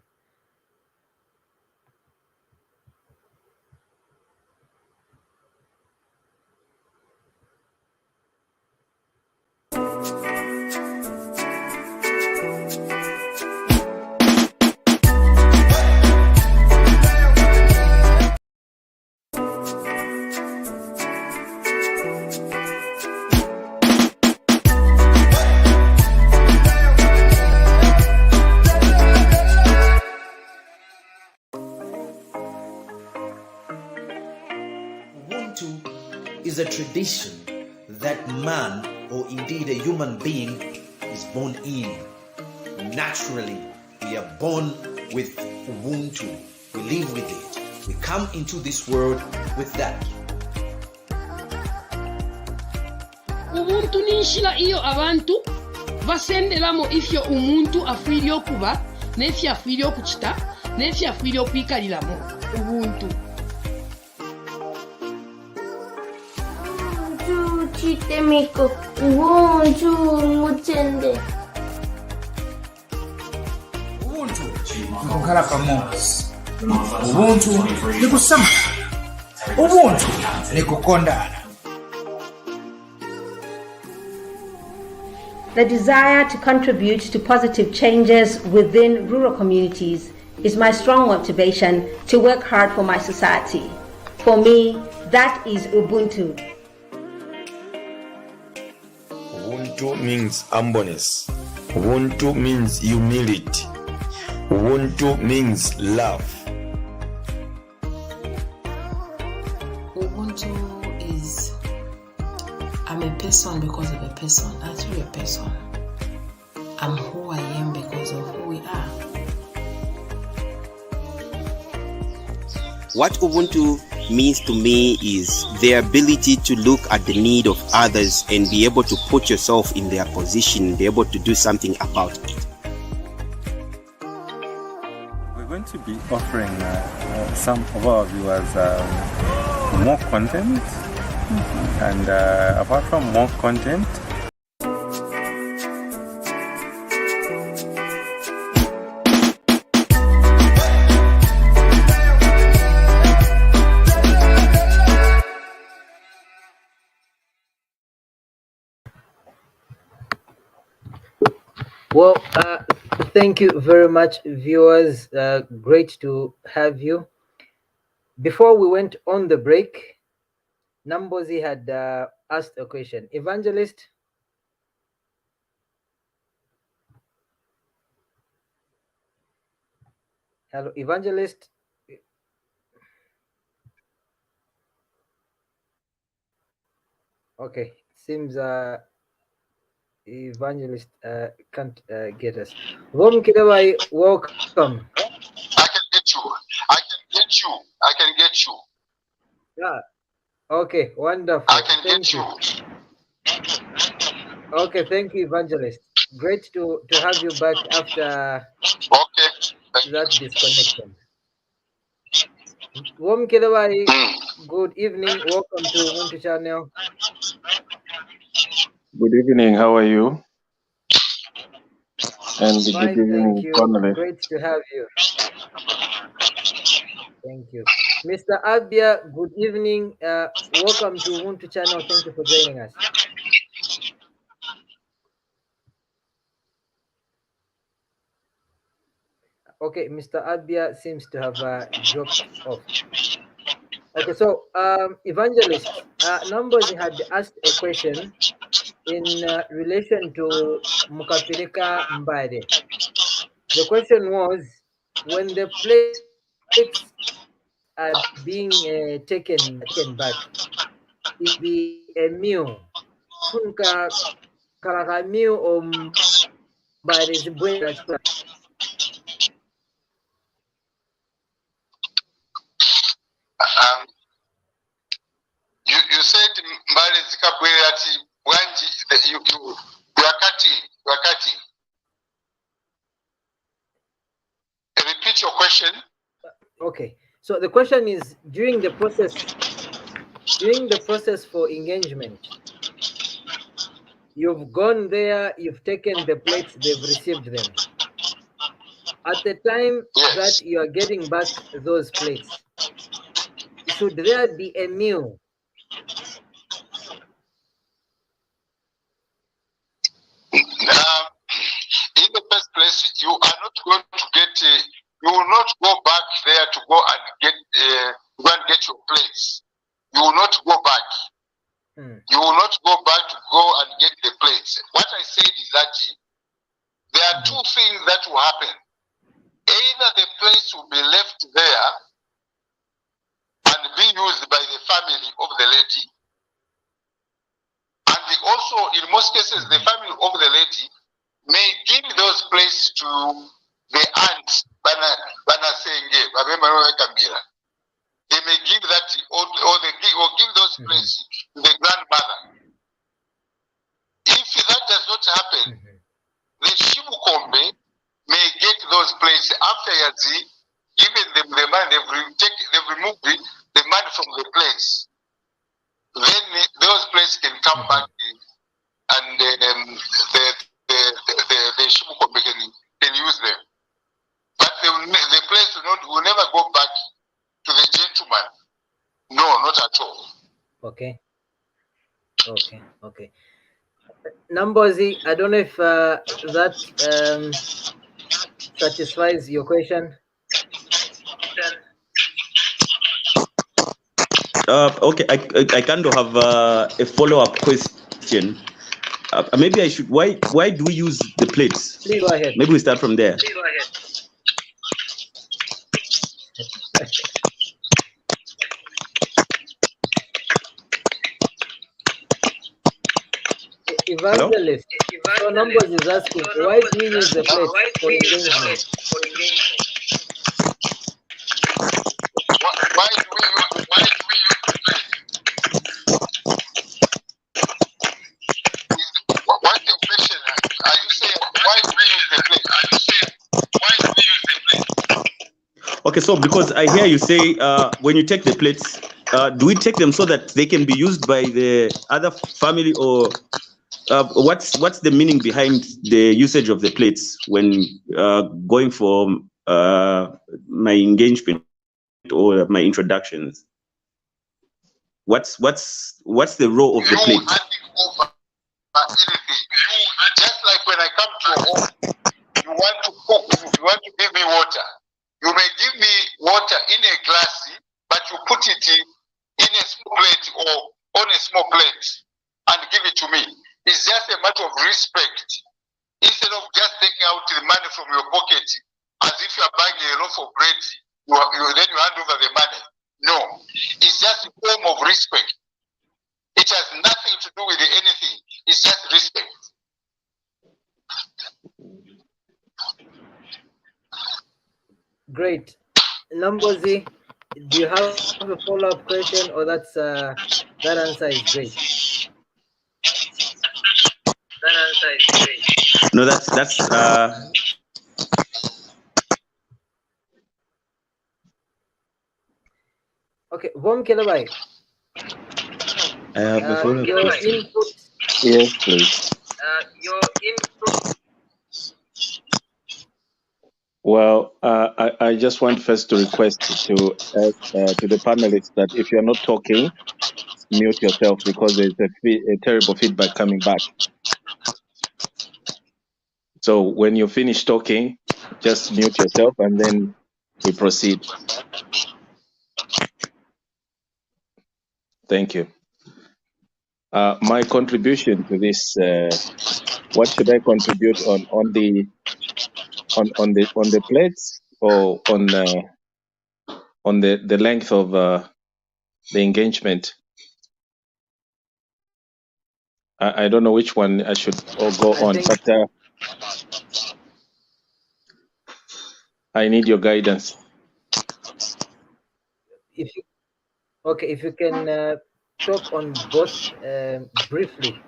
Speaker 5: Is a tradition that man, or indeed a human being, is born in. Naturally, we are born with Ubuntu. We live with it. We come into this world with that.
Speaker 6: Ubuntu ninshila iyo abantu basendelamo ifyo umuntu afwiri okuba nefyo afwiri okuchita nefyo afwiri okwikaliramo Ubuntu.
Speaker 7: Chitemiko, Ubuntu mutende.
Speaker 8: Ubuntu nikukhala pamosi. Ubuntu nikusamala. Ubuntu nikukondana.
Speaker 9: The desire to contribute to positive changes within rural communities is my strong motivation to work hard for my society. For me, that is Ubuntu.
Speaker 10: Ubuntu means humbleness. Ubuntu means humility. Ubuntu means love.
Speaker 11: Ubuntu is, I'm a person because of a person. That's really a person. I'm who I am because of who we are.
Speaker 12: What Ubuntu means to me is the ability to look at the need of others and be able to put yourself in their position, be able to do something about it.
Speaker 13: We're going to be offering some of our viewers more content, and apart from more content,
Speaker 1: Well, thank you very much, viewers. Great to have you. Before we went on the break, Nambozi had asked a question. Evangelist? Hello, Evangelist? Okay, seems Evangelist can't get us. Rom Kidawai, welcome.
Speaker 2: I can get you.
Speaker 1: Yeah. Okay, wonderful.
Speaker 2: I can
Speaker 1: Thank
Speaker 2: get you.
Speaker 1: Okay, thank you, Evangelist. Great to have you back after that disconnection. Wom Kidawai, good evening. Welcome to Ubuntu channel.
Speaker 14: Good evening. How are you? And
Speaker 1: Fine,
Speaker 14: good evening,
Speaker 1: thank you.
Speaker 14: panelists.
Speaker 1: Great to have you. Thank you. Mr. Abia, good evening. Welcome to Ubuntu channel. Thank you for joining us. Okay, Mr. Abia seems to have dropped off. Okay, so Evangelist, Numbers had asked a question in relation to Mukapilika Mbade. The question was, when the plates are being taken back, it be a meal. Funka Karagamiu or Mbade is
Speaker 2: You said Mbale Zikabwelati Wanji, you are cutting. Repeat your question.
Speaker 1: Okay. So the question is, during the process for engagement, you've gone there, you've taken the plates, they've received them. At the time that you are getting back those plates, should there be a meal?
Speaker 2: In the first place, you are not going to get. You will not go back there to go and get your plates. You will not go back. You will not go back to go and get the plates. What I said is that there are two things that will happen. Either the plates will be left there and be used by the family of the lady, and also in most cases the family of the lady may give those plates to the aunt, they may give that or give those plates to the grandmother. If that does not happen, the Shibukombe may get those plates after Yazi, given them the money, they've removed the money from the place. Then those plates can come back and the Shibukombe can use them. But the place will never go back to the gentleman. No, not at all.
Speaker 1: Okay. Nambozi, I don't know if that satisfies your question.
Speaker 4: Okay, I kind of have a follow-up question. Maybe I should. Why do we use the plates?
Speaker 1: Please go ahead.
Speaker 4: Maybe we start from there.
Speaker 1: Evangelist. So Numbers is asking, why do we use the plates for engagement?
Speaker 2: Why do we
Speaker 4: Okay, so because I hear you say when you take the plates, do we take them so that they can be used by the other family, or what's the meaning behind the usage of the plates when going for my engagement or my introductions? What's the role of the plate?
Speaker 2: Just like when I come to your home, you want to cook, you want to give me water. You may give me water in a glass, but you put it in a small plate or on a small plate and give it to me. It's just a matter of respect. Instead of just taking out the money from your pocket as if you are buying a loaf of bread, then you hand over the money. No, it's just a form of respect. It has nothing to do with anything. It's just respect.
Speaker 1: Great. Nambozi, do you have a follow-up question, or that answer is great? That answer is great.
Speaker 4: No, that's
Speaker 1: Okay, Vom Kelabai.
Speaker 4: I have a follow-up
Speaker 1: your
Speaker 4: question.
Speaker 1: input.
Speaker 14: Yes, please.
Speaker 1: Your input.
Speaker 14: Well, I just want first to request to the panelists that if you're not talking, mute yourself, because there's a terrible feedback coming back. So when you finish talking, just mute yourself and then we proceed. Thank you. My contribution to this, what should I contribute on the plates, or on the length of the engagement? I don't know which one I should go on, but I need your guidance.
Speaker 1: If you can talk on both briefly.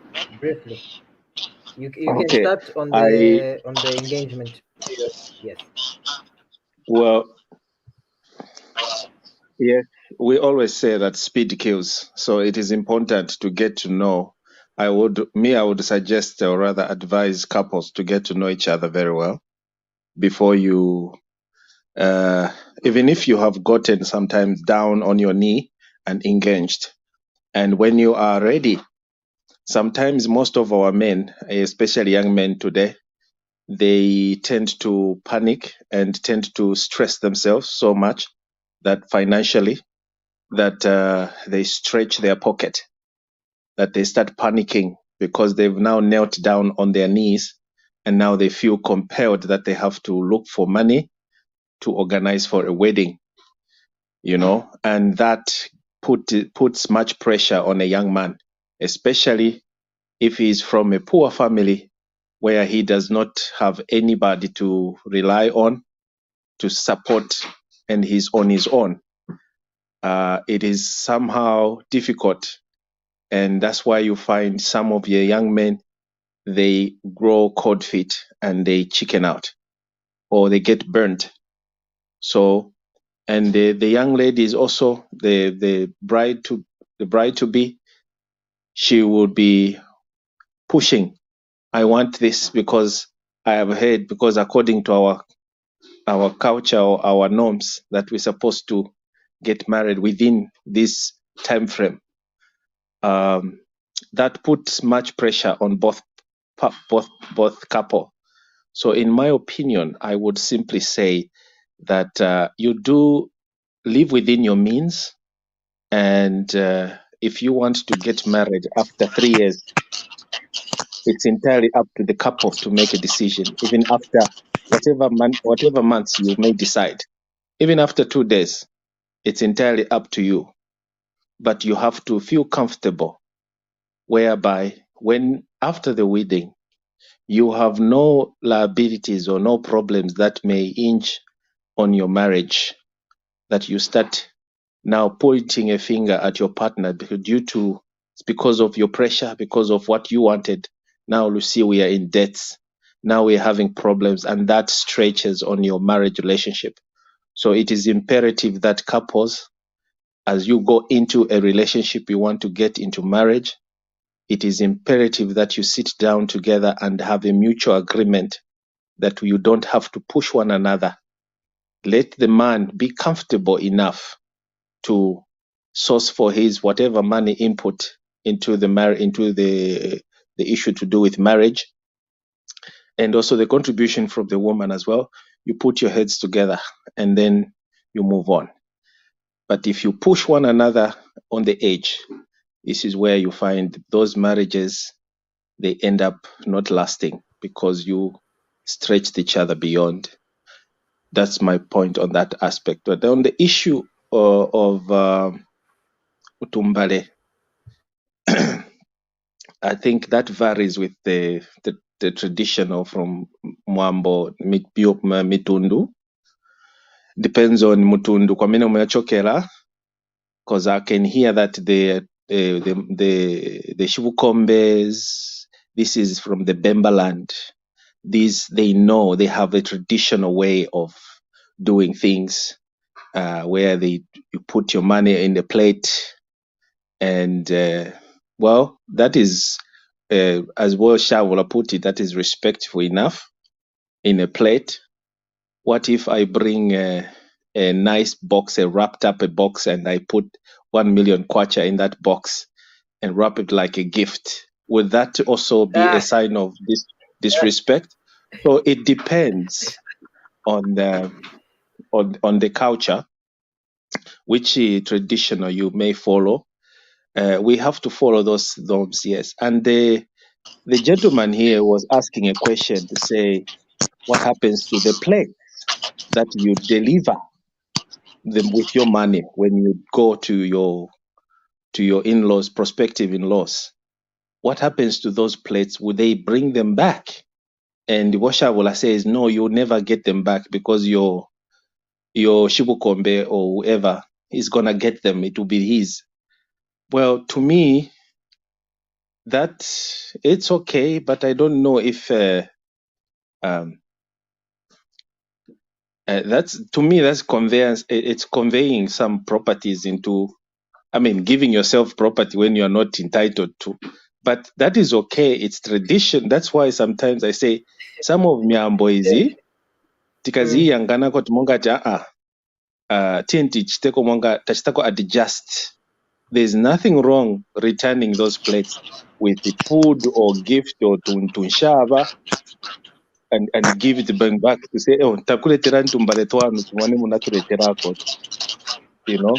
Speaker 1: You
Speaker 14: Okay.
Speaker 1: can start on the engagement period. Yes.
Speaker 14: Well, yes, we always say that speed kills, so it is important to get to know. I would suggest, or rather advise, couples to get to know each other very well before you, even if you have gotten sometimes down on your knee and engaged, and when you are ready, sometimes most of our men, especially young men today, they tend to panic and tend to stress themselves so much that financially that they stretch their pocket, that they start panicking because they've now knelt down on their knees, and now they feel compelled that they have to look for money to organize for a wedding, and that puts much pressure on a young man, especially if he's from a poor family where he does not have anybody to rely on, to support, and he's on his own. It is somehow difficult, and that's why you find some of your young men, they grow cold feet and they chicken out, or they get burnt. So, and the young lady is also the bride to be. She would be pushing, I want this because I have heard, because according to our culture or our norms, that we're supposed to get married within this time frame. That puts much pressure on both couple. So in my opinion, I would simply say that you do live within your means, and if you want to get married after 3 years, it's entirely up to the couple to make a decision. Even after whatever months you may decide, even after 2 days, it's entirely up to you. But you have to feel comfortable, whereby when after the wedding, you have no liabilities or no problems that may hinge on your marriage, that you start now pointing a finger at your partner because of your pressure, because of what you wanted. Now, Lucy, we are in debts. Now we're having problems, and that stretches on your marriage relationship. So it is imperative that couples, as you go into a relationship, you want to get into marriage, it is imperative that you sit down together and have a mutual agreement that you don't have to push one another. Let the man be comfortable enough to source for his whatever money input into the issue to do with marriage, and also the contribution from the woman as well. You put your heads together and then you move on. But if you push one another on the edge, this is where you find those marriages, they end up not lasting because you stretched each other beyond. That's my point on that aspect. But on the issue of utumbale, I think that varies with the traditional from Mwambo Mitundu. Depends on Mutundu. Kwa mine umechokera, because I can hear that the Shivukombes, this is from the Bemba land. These, they know, they have a traditional way of doing things, where you put your money in the plate, and well, that is, as well Shaabula put it, that is respectful enough in a plate. What if I bring a nice box, a wrapped up a box, and I put 1 million kwacha in that box and wrap it like a gift? Would that also be a sign of disrespect? So it depends on the culture, which traditional you may follow. We have to follow those norms, yes. And the gentleman here was asking a question to say, what happens to the plates that you deliver them with your money when you go to your in-laws, prospective in-laws? What happens to those plates? Would they bring them back? And what Shaabula says, no, you'll never get them back because your Shibukombe or whoever is gonna get them. It will be his. Well, to me, that it's okay, but I don't know if that's, to me, that's conveyance. It's conveying some properties into, I mean, giving yourself property when you're not entitled to. But that is okay. It's tradition. That's why sometimes I say some of Miambo is tikazi yangana ko tumonga ja TNT chiteko monga tachitako adjust. There's nothing wrong returning those plates with the food or gift or tunshava and give it back to say, oh, takuletera ntumbale twanu tumwane munatuleterako, you know,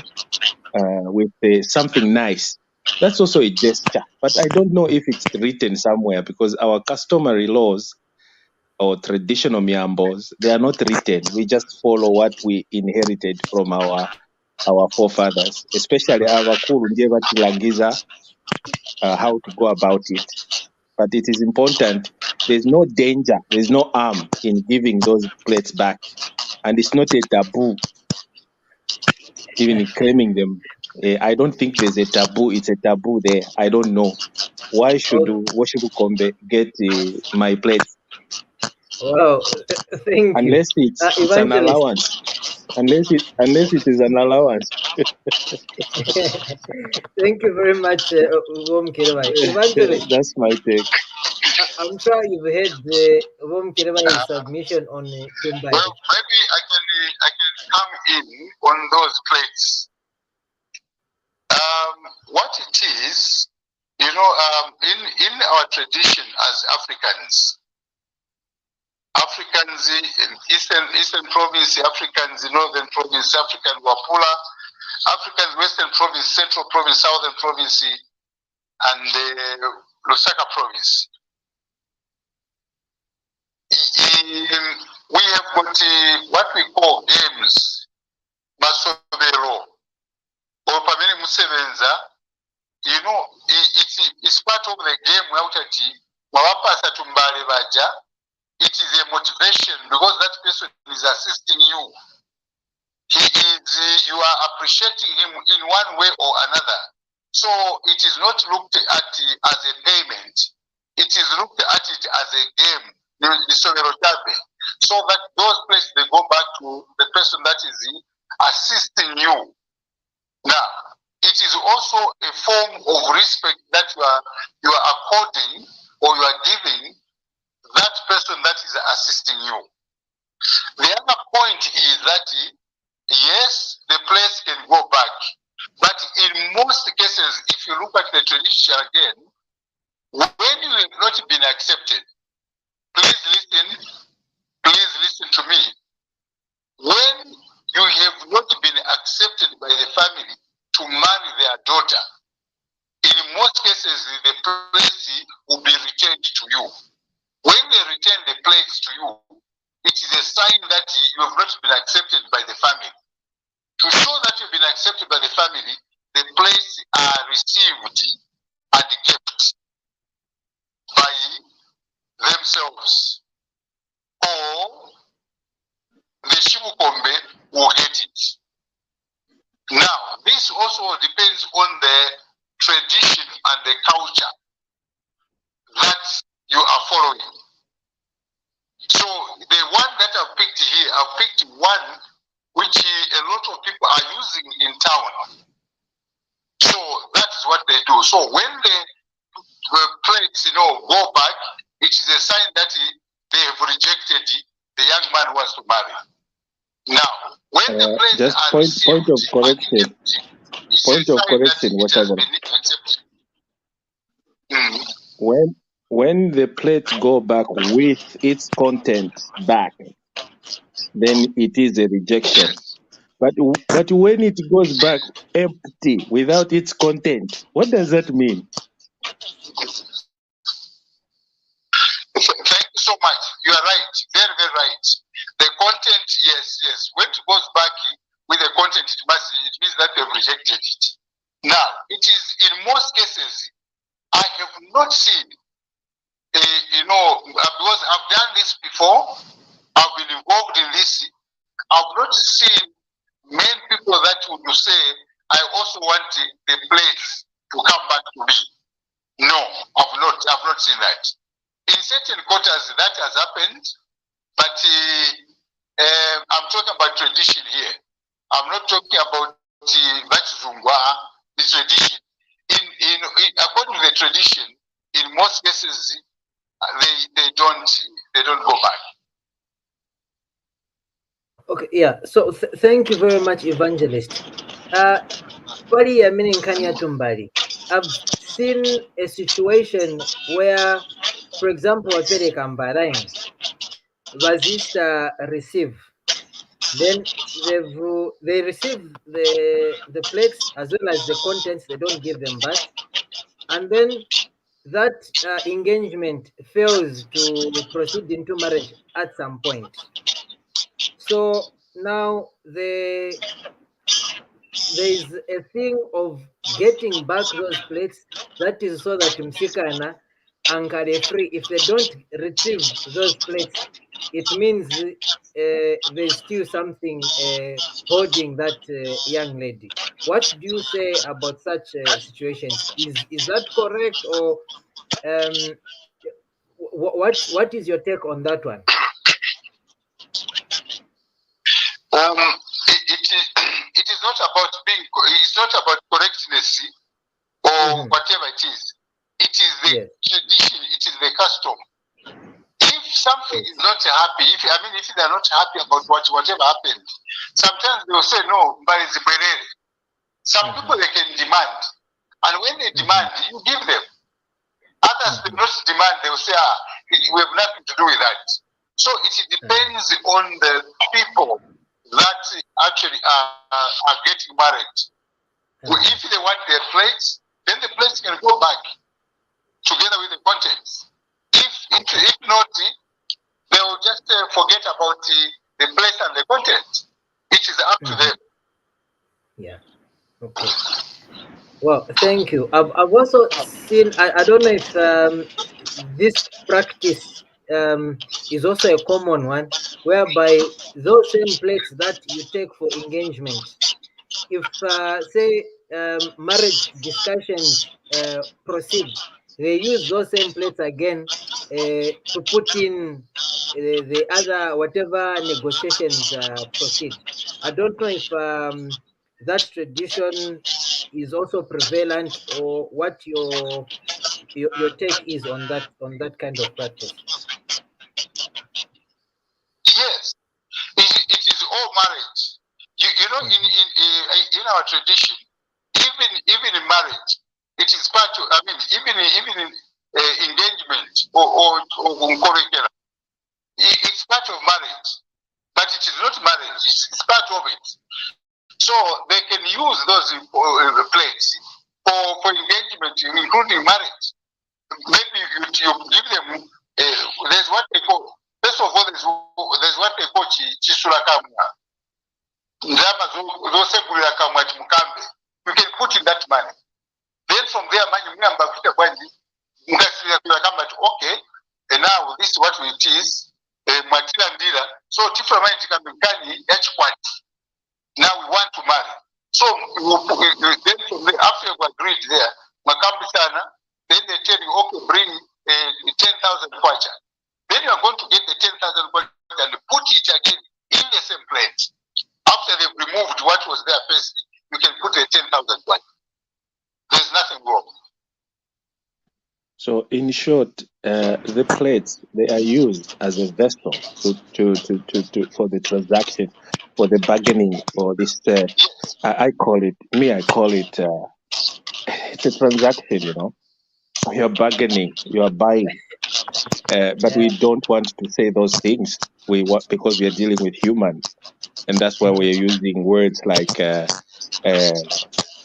Speaker 14: with something nice. That's also a gesture, but I don't know if it's written somewhere because our customary laws or traditional miambos, they are not written. We just follow what we inherited from our forefathers, especially our Kurunjeva how to go about it. But it is important. There's no danger, there's no harm in giving those plates back. And it's not a taboo, even in claiming them. I don't think there's a taboo. It's a taboo there. I don't know. Why should Washibukombe get my plates?
Speaker 1: Wow, thank you.
Speaker 14: Unless it's an allowance. Unless it is an allowance.
Speaker 1: Thank you very much, Wom Kirewai. Evangelist,
Speaker 14: that's my take.
Speaker 1: I'm sure you've heard the Wom Kirewai's submission on Himba.
Speaker 2: Well, maybe I can come in on those plates. What it is, you know, in our tradition as Africans in Eastern Province, Africans in Northern Province, African Wapula, Africans Western Province, Central Province, Southern Province, and the Nsaka Province. We have got what we call games, Masobero, or Pamene Musevenza. You know, it's part of the game. Mawapasa tumbale baja. It is a motivation because that person is assisting you. You are appreciating him in one way or another. So it is not looked at as a payment. It is looked at it as a game. so that those places they go back to the person that is assisting you. Now, it is also a form of respect that you are according or you are giving that person that is assisting you. The other point is that yes, the place can go back, but in most cases, if you look at the tradition again, when you have not been accepted, please listen to me. When you have not been accepted by the family to marry their daughter, in most cases, the place will be returned to you. When they return the place to you, it is a sign that you have not been accepted by the family. To show that you've been accepted by the family, the place are received and kept by themselves, or the Shibukombe will get it. Now, this also depends on the tradition and the culture that you are following. So the one that I've picked here, I've picked one which a lot of people are using in town. So that's what they do. So when the plates, go back, it is a sign that they have rejected the young man who wants to marry. Now, when the plates
Speaker 14: just
Speaker 2: are
Speaker 14: point
Speaker 2: received,
Speaker 14: of correction. Point of correction, whatever. When the plates go back with its content back, then it is a rejection. But when it goes back empty without its content, what does that mean?
Speaker 2: Thank you so much. You are right. Very, very right. The content, yes. When it goes back with the content, it means that they've rejected it. Now, it is in most cases, I have not seen, because I've done this before, I've been involved in this, I've not seen many people that would say, I also want the place to come back to me. No, I've not seen that. In certain quarters that has happened, but I'm talking about tradition here. I'm not talking about the tradition. According to the tradition, in most cases, they don't go back.
Speaker 1: Okay, yeah. So thank you very much, Evangelist. Pali Amini Nkanya Tumbari. I've seen a situation where, for example, Wapere Kambarang, Vazista receive. Then they receive the plates as well as the contents. They don't give them back, and then that engagement fails to proceed into marriage at some point. So now there is a thing of getting back those plates. That is so that Msikana and Kare-free, if they don't retrieve those plates, it means there's still something holding that young lady. What do you say about such situations? Is that correct, or what is your take on that one?
Speaker 2: It is not about it's not about correctness or whatever it is. It is the tradition, it is the custom. If something is not happy, if they are not happy about whatever happened, sometimes they will say, no, but it's berere. Some people, they can demand. And when they demand, you give them. Others do not demand, they will say, we have nothing to do with that. So it depends on the people that actually are getting married. If they want their plates, then the plates can go back together with the contents. If not, they will just forget about the place and the content. It is up to them.
Speaker 1: Yeah. Okay. Well, thank you. I've also seen, I don't know if this practice is also a common one, whereby those same plates that you take for engagement, if say marriage discussions proceed, they use those same plates again to put in the other whatever negotiations proceed. I don't know if that tradition is also prevalent, or what your take is on that kind of practice.
Speaker 2: Yes, it is all marriage. You know, in our tradition, even in marriage, it is part of. I mean, even in engagement or it's part of marriage, but it is not marriage. It's part of it. So they can use those plates for engagement, including marriage. Maybe you give them. There's what they call. First of all, there's what they call chisula kamwa. Ndama zosegulira kamwa mukambe. You can put in that money. Then from there, okay, and now this is what it is. So now we want to marry. So then from there, after you agreed there, then they tell you, okay, bring 10,000 kwacha. Then you are going to get the 10,000 kwacha and put it again in the same plate. After they've removed what was there first, you can put the 10,000 kwacha. There's nothing wrong.
Speaker 14: So in short, the plates, they are used as a vessel for the transaction, for the bargaining, for this. I call it. It's a transaction. You know, you're bargaining, you are buying, but we don't want to say those things. Because we are dealing with humans, and that's why we are using words like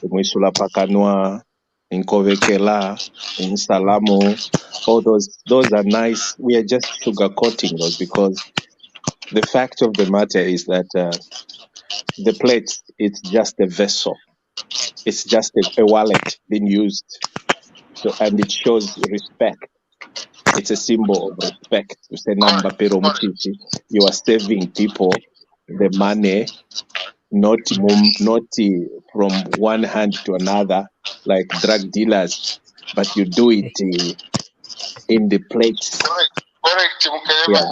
Speaker 14: "mwisula pakanwa," "inkovekela," "insalamu." All those are nice. We are just sugarcoating those because the fact of the matter is that the plate, it's just a vessel. It's just a wallet being used. So, and it shows respect. It's a symbol of respect. You say number pero mutiti. You are saving people the money, not from one hand to another like drug dealers, but you do it in the plates.
Speaker 2: Correct.
Speaker 14: Yeah.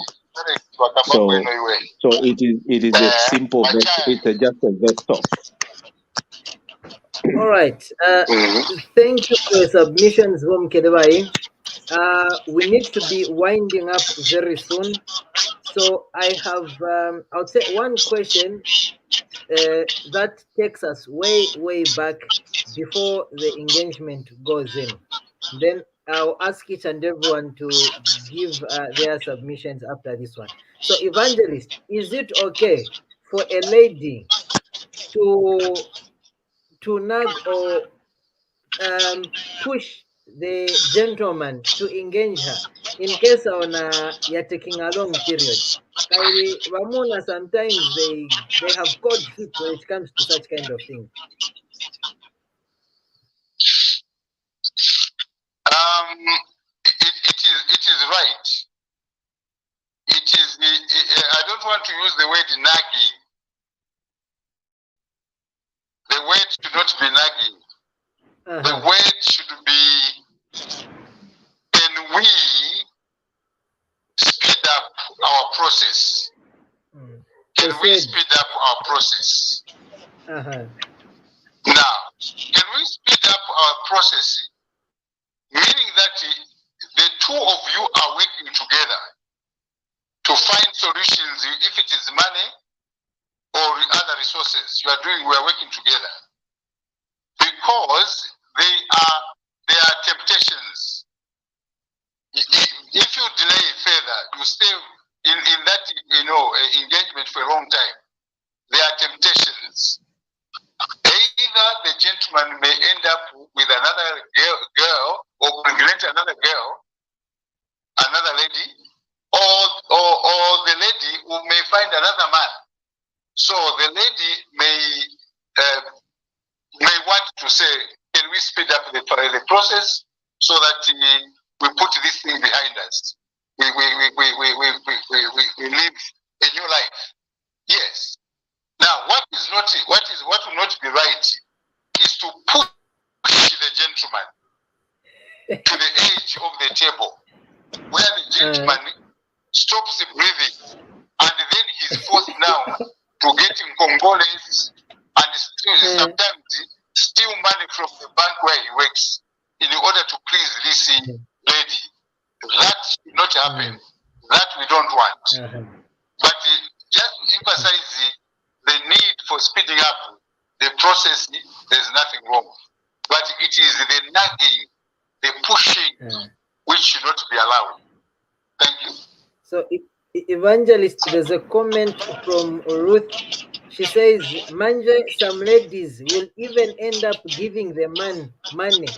Speaker 14: So it is a simple vessel. It's just a vessel.
Speaker 1: All right. Thank you for your submissions, Vom Kedebai. We need to be winding up very soon. So I have, I would say, one question that takes us way back before the engagement goes in. Then I'll ask each and everyone to give their submissions after this one. So, Evangelist, is it okay for a lady to nag or push the gentleman to engage her in case you're taking a long period? Ramona, sometimes they have cold feet when it comes to such kind of things.
Speaker 2: It is right. It is. I don't want to use the word nagging. The word should not be nagging. The word should be, can we speed up our process? Can we speed up our process? Now, can we speed up our process? Meaning that the two of you are working together to find solutions. If it is money or other resources, we are working together. Because there are temptations. If you delay further, you stay in that engagement for a long time. There are temptations. Either the gentleman may end up with another girl or pregnant another girl, another lady, or the lady who may find another man. So the lady may want to say, can we speed up the process so that we put this thing behind us? We live a new life. Yes. Now, what will not be right is to push the gentleman to the edge of the table, where the gentleman stops breathing, and then he's forced now to get in Congolese and sometimes steal money from the bank where he works in order to please this lady. That should not happen. That we don't want. But just emphasize the need for speeding up the process. There's nothing wrong. But it is the nagging, the pushing, which should not be allowed. Thank you.
Speaker 1: So, Evangelist, there's a comment from Ruth. She says, Manje, some ladies will even end up giving the man money.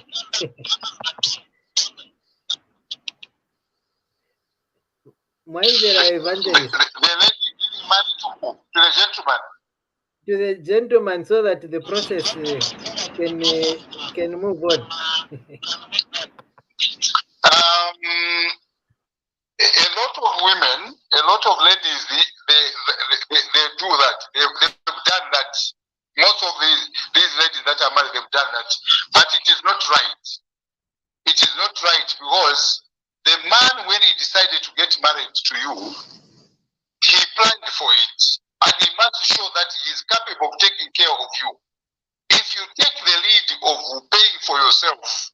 Speaker 1: Manje, Evangelist.
Speaker 2: The lady giving money to the gentleman.
Speaker 1: To the gentleman, so that the process can move on.
Speaker 2: A lot of women, a lot of ladies, they do that. They've done that. Most of these ladies that are married, they've done that. But it is not right. It is not right, because the man, when he decided to get married to you, he planned for it. And he must show that he is capable of taking care of you. If you take the lead of paying for yourself,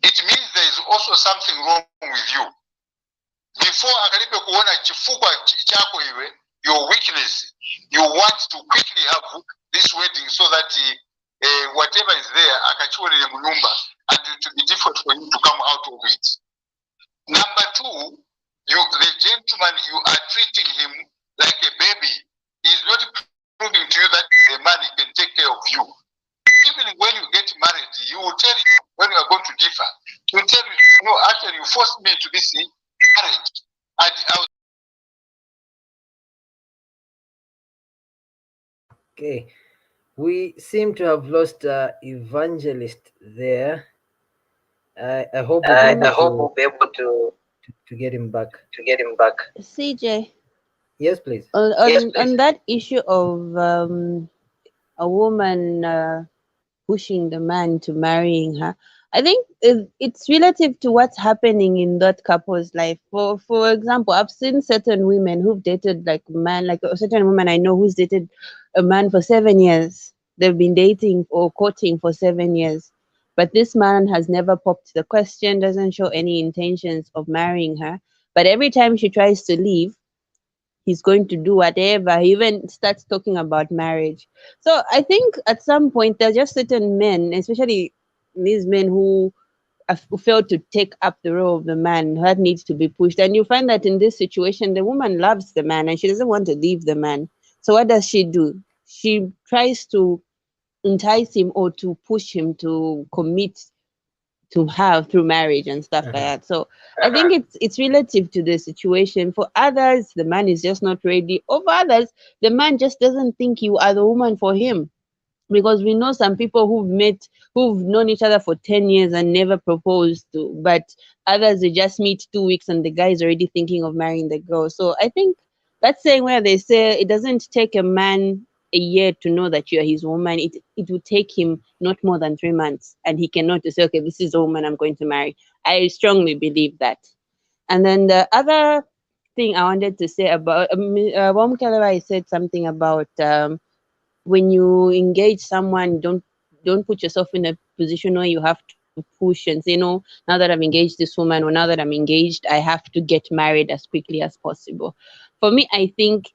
Speaker 2: it means there is also something wrong with you. Before akalipe kuona chifukwa chako iwe, your weakness, you want to quickly have this wedding so that whatever is there akachione munyumba, and it will be difficult for you to come out of it. Number two, the gentleman, you are treating him like a baby. He's not proving to you that the man can take care of you. Even when you get married, he will tell you when you are going to differ. He will tell you, no, actually you forced me to this marriage.
Speaker 1: Okay, we seem to have lost Evangelist there. I hope we'll be able to get him back.
Speaker 3: CJ.
Speaker 1: Yes, please.
Speaker 3: On that issue of a woman pushing the man to marrying her, I think it's relative to what's happening in that couple's life. For example, I've seen certain women who've dated like a man, like a certain woman I know who's dated a man for 7 years. They've been dating or courting for 7 years. But this man has never popped the question, doesn't show any intentions of marrying her. But every time she tries to leave, he's going to do whatever. He even starts talking about marriage. So I think at some point there are just certain men, especially these men who fail to take up the role of the man, that needs to be pushed. And you find that in this situation, the woman loves the man and she doesn't want to leave the man. So what does she do? She tries to entice him or to push him to commit to her through marriage and stuff like that. So I think it's relative to the situation. For others, the man is just not ready. Over others, the man just doesn't think you are the woman for him. Because we know some people who've known each other for 10 years and never proposed to, but others, they just meet 2 weeks and the guy is already thinking of marrying the girl. So I think that's saying where they say it doesn't take a man a year to know that you are his woman. It would take him not more than 3 months, and he cannot just say, okay, this is the woman I'm going to marry. I strongly believe that. And then the other thing I wanted to say about Wamkelawai said something about when you engage someone, don't put yourself in a position where you have to push and say, no, now that I've engaged this woman, or now that I'm engaged, I have to get married as quickly as possible. For me, I think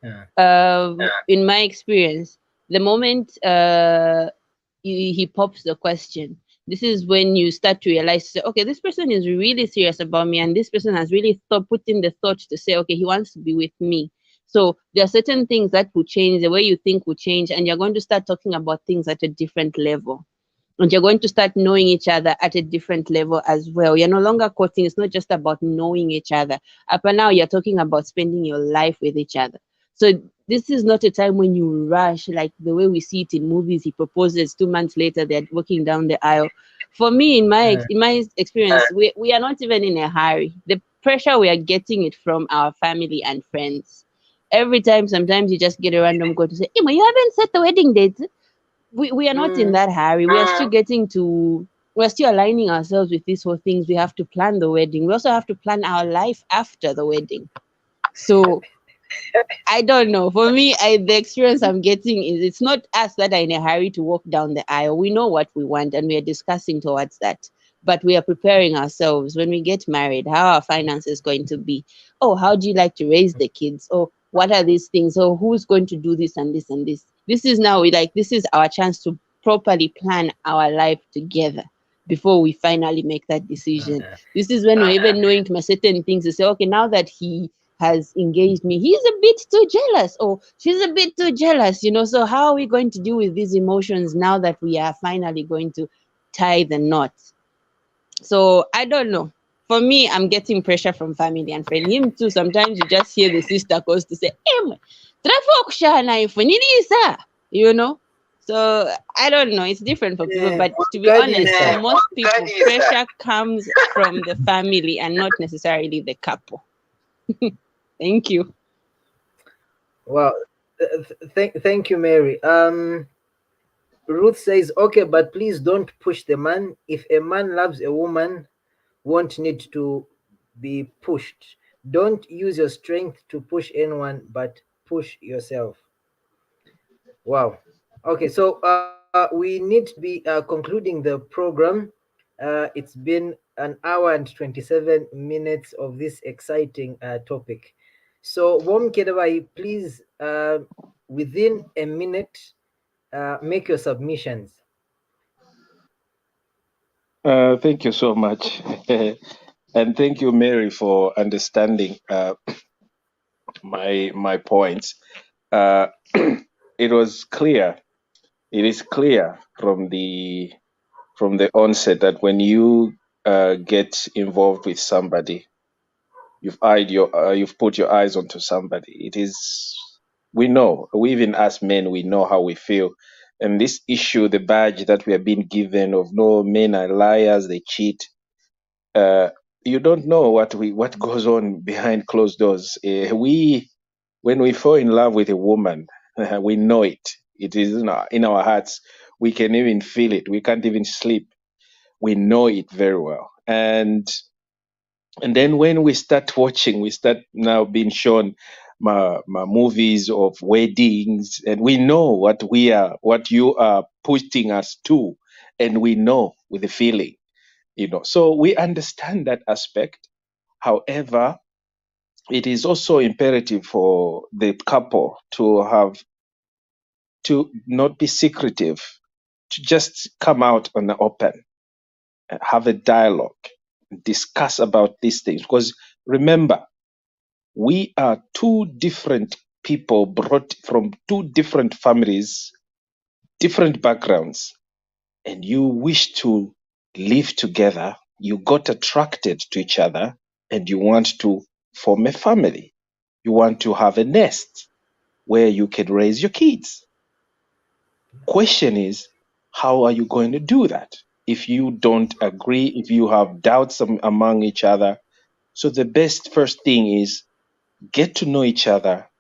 Speaker 3: in my experience, the moment he pops the question, this is when you start to realize, okay, this person is really serious about me, and this person has really put in the thought to say, okay, he wants to be with me. So there are certain things that will change, the way you think will change, and you're going to start talking about things at a different level. And you're going to start knowing each other at a different level as well. You're no longer courting. It's not just about knowing each other. Up and now, you're talking about spending your life with each other. So this is not a time when you rush, like the way we see it in movies. He proposes 2 months later, they're walking down the aisle. For me, in my experience, we are not even in a hurry. The pressure, we are getting it from our family and friends. Every time, sometimes you just get a random call to say, Ima, you haven't set the wedding date. We are not in that hurry. We are still we're still aligning ourselves with these whole things. We have to plan the wedding. We also have to plan our life after the wedding. So I don't know. For me, the experience I'm getting is it's not us that are in a hurry to walk down the aisle. We know what we want and we are discussing towards that. But we are preparing ourselves when we get married, how our finance is going to be. Oh, how do you like to raise the kids? Oh, what are these things? Oh, who's going to do this and this and this? This is now this is our chance to properly plan our life together before we finally make that decision. This is when we're even knowing certain things to say, okay, now that he has engaged me, he's a bit too jealous, or she's a bit too jealous, so how are we going to deal with these emotions now that we are finally going to tie the knot? So I don't know. For me, I'm getting pressure from family and friends. Him too, sometimes you just hear the sister calls to say, so I don't know, it's different for people, but to be honest, for most people, pressure comes from the family and not necessarily the couple. Thank you.
Speaker 1: Well, thank you, Mary. Ruth says, okay, but please don't push the man. If a man loves a woman, won't need to be pushed. Don't use your strength to push anyone, but push yourself. Wow. Okay, so we need to be concluding the program. It's been an hour and 27 minutes of this exciting topic. So, Wom Kedabai, please, within a minute, make your submissions.
Speaker 14: Thank you so much. And thank you, Mary, for understanding my points. It was clear. It is clear from the onset that when you get involved with somebody, you've put your eyes onto somebody. It is, we know, we even as men, we know how we feel. And this issue, the badge that we are being given of no, men are liars, they cheat. You don't know what goes on behind closed doors. When we fall in love with a woman, we know it. It is in our hearts. We can even feel it. We can't even sleep. We know it very well. And then when we start watching, we start now being shown my movies of weddings, and we know what you are pushing us to, and we know with the feeling, So we understand that aspect. However, it is also imperative for the couple to not be secretive, to just come out on the open, have a dialogue, discuss about these things. Because remember, we are two different people brought from two different families, different backgrounds, and you wish to live together. You got attracted to each other and you want to form a family. You want to have a nest where you can raise your kids. Question is, how are you going to do that if you don't agree, if you have doubts among each other? So the best first thing is get to know each other,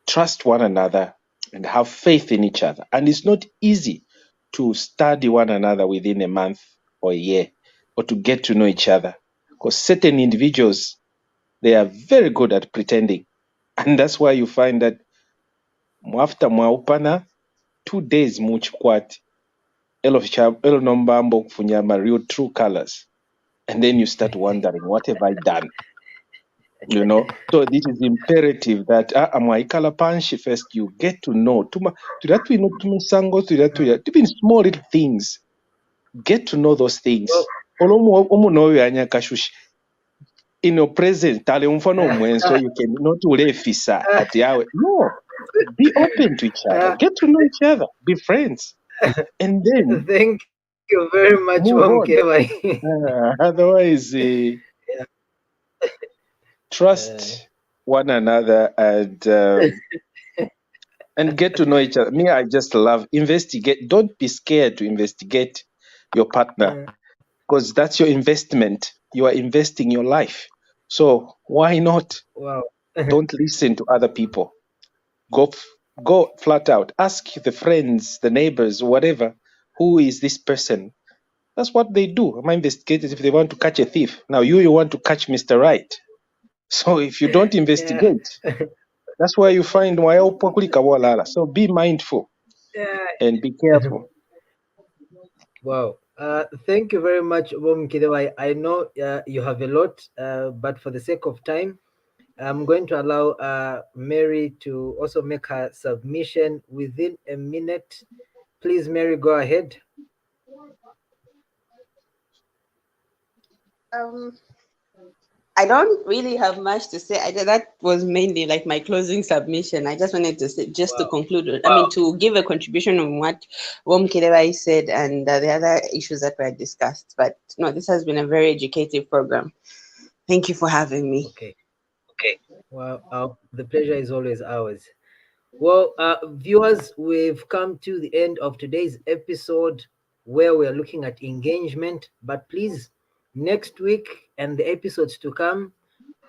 Speaker 14: trust one another, and have faith in each other. And it's not easy to study one another within a month or a year, or to get to know each other, because certain individuals, they are very good at pretending. And that's why you find that after mwaupana 2 days muchikwati elo nombambo kufunyama real true colors, and then you start wondering, what have I done? So this is imperative that amwaikala panshi first, you get to know even small little things, get to know those things. In your present, so you can not ulefisa at yawe. No, be open to each other, get to know each other, be friends, and then
Speaker 1: thank you very much,
Speaker 14: otherwise, trust one another and get to know each other. Me, I just love investigate. Don't be scared to investigate your partner, because that's your investment. You are investing your life. So why not?
Speaker 1: Wow.
Speaker 14: Don't listen to other people. Go flat out. Ask the friends, the neighbors, whatever. Who is this person? That's what they do. My investigators, if they want to catch a thief. Now you want to catch Mr. Right. So if you don't investigate, that's where you find so be mindful and be careful.
Speaker 1: Wow. Thank you very much, Kidewa. I know you have a lot, but for the sake of time, I'm going to allow Mary to also make her submission within a minute. Please, Mary, go ahead.
Speaker 3: I don't really have much to say. That was mainly like my closing submission. I just wanted to say, just to conclude, I mean, to give a contribution on what Wom Kidewa said and the other issues that were discussed. But no, this has been a very educative program. Thank you for having me.
Speaker 1: Okay. Well, the pleasure is always ours. Well, viewers, we've come to the end of today's episode where we're looking at engagement. But please, next week and the episodes to come,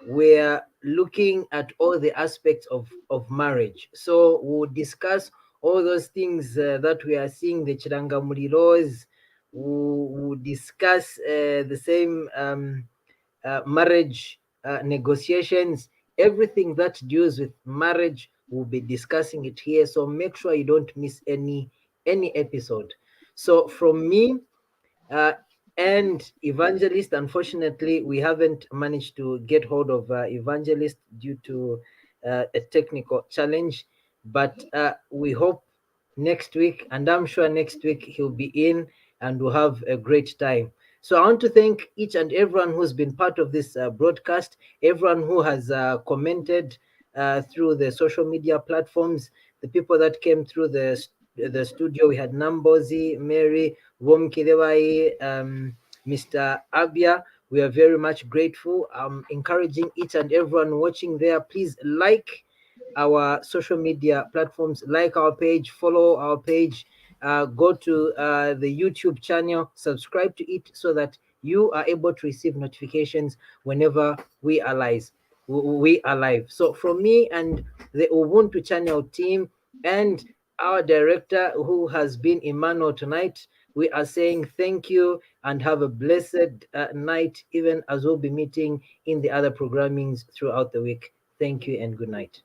Speaker 1: we're looking at all the aspects of marriage. So we'll discuss all those things that we are seeing, the Chirangamuliros. We'll discuss the same marriage negotiations, everything that deals with marriage. We'll be discussing it here. So make sure you don't miss any episode. So from me, and Evangelist, unfortunately, we haven't managed to get hold of Evangelist due to a technical challenge. But we hope next week, and I'm sure next week he'll be in and we'll have a great time. So I want to thank each and everyone who's been part of this broadcast, everyone who has commented through the social media platforms, the people that came through the studio. We had Nambozi, Mary, Wom Kidewai, Mr. Abia. We are very much grateful. I'm encouraging each and everyone watching there, please like our social media platforms, like our page, follow our page, go to the YouTube channel, subscribe to it so that you are able to receive notifications whenever we are live. So from me and the Ubuntu channel team and our director who has been Emmanuel tonight, we are saying thank you and have a blessed night, even as we'll be meeting in the other programmings throughout the week. Thank you and good night.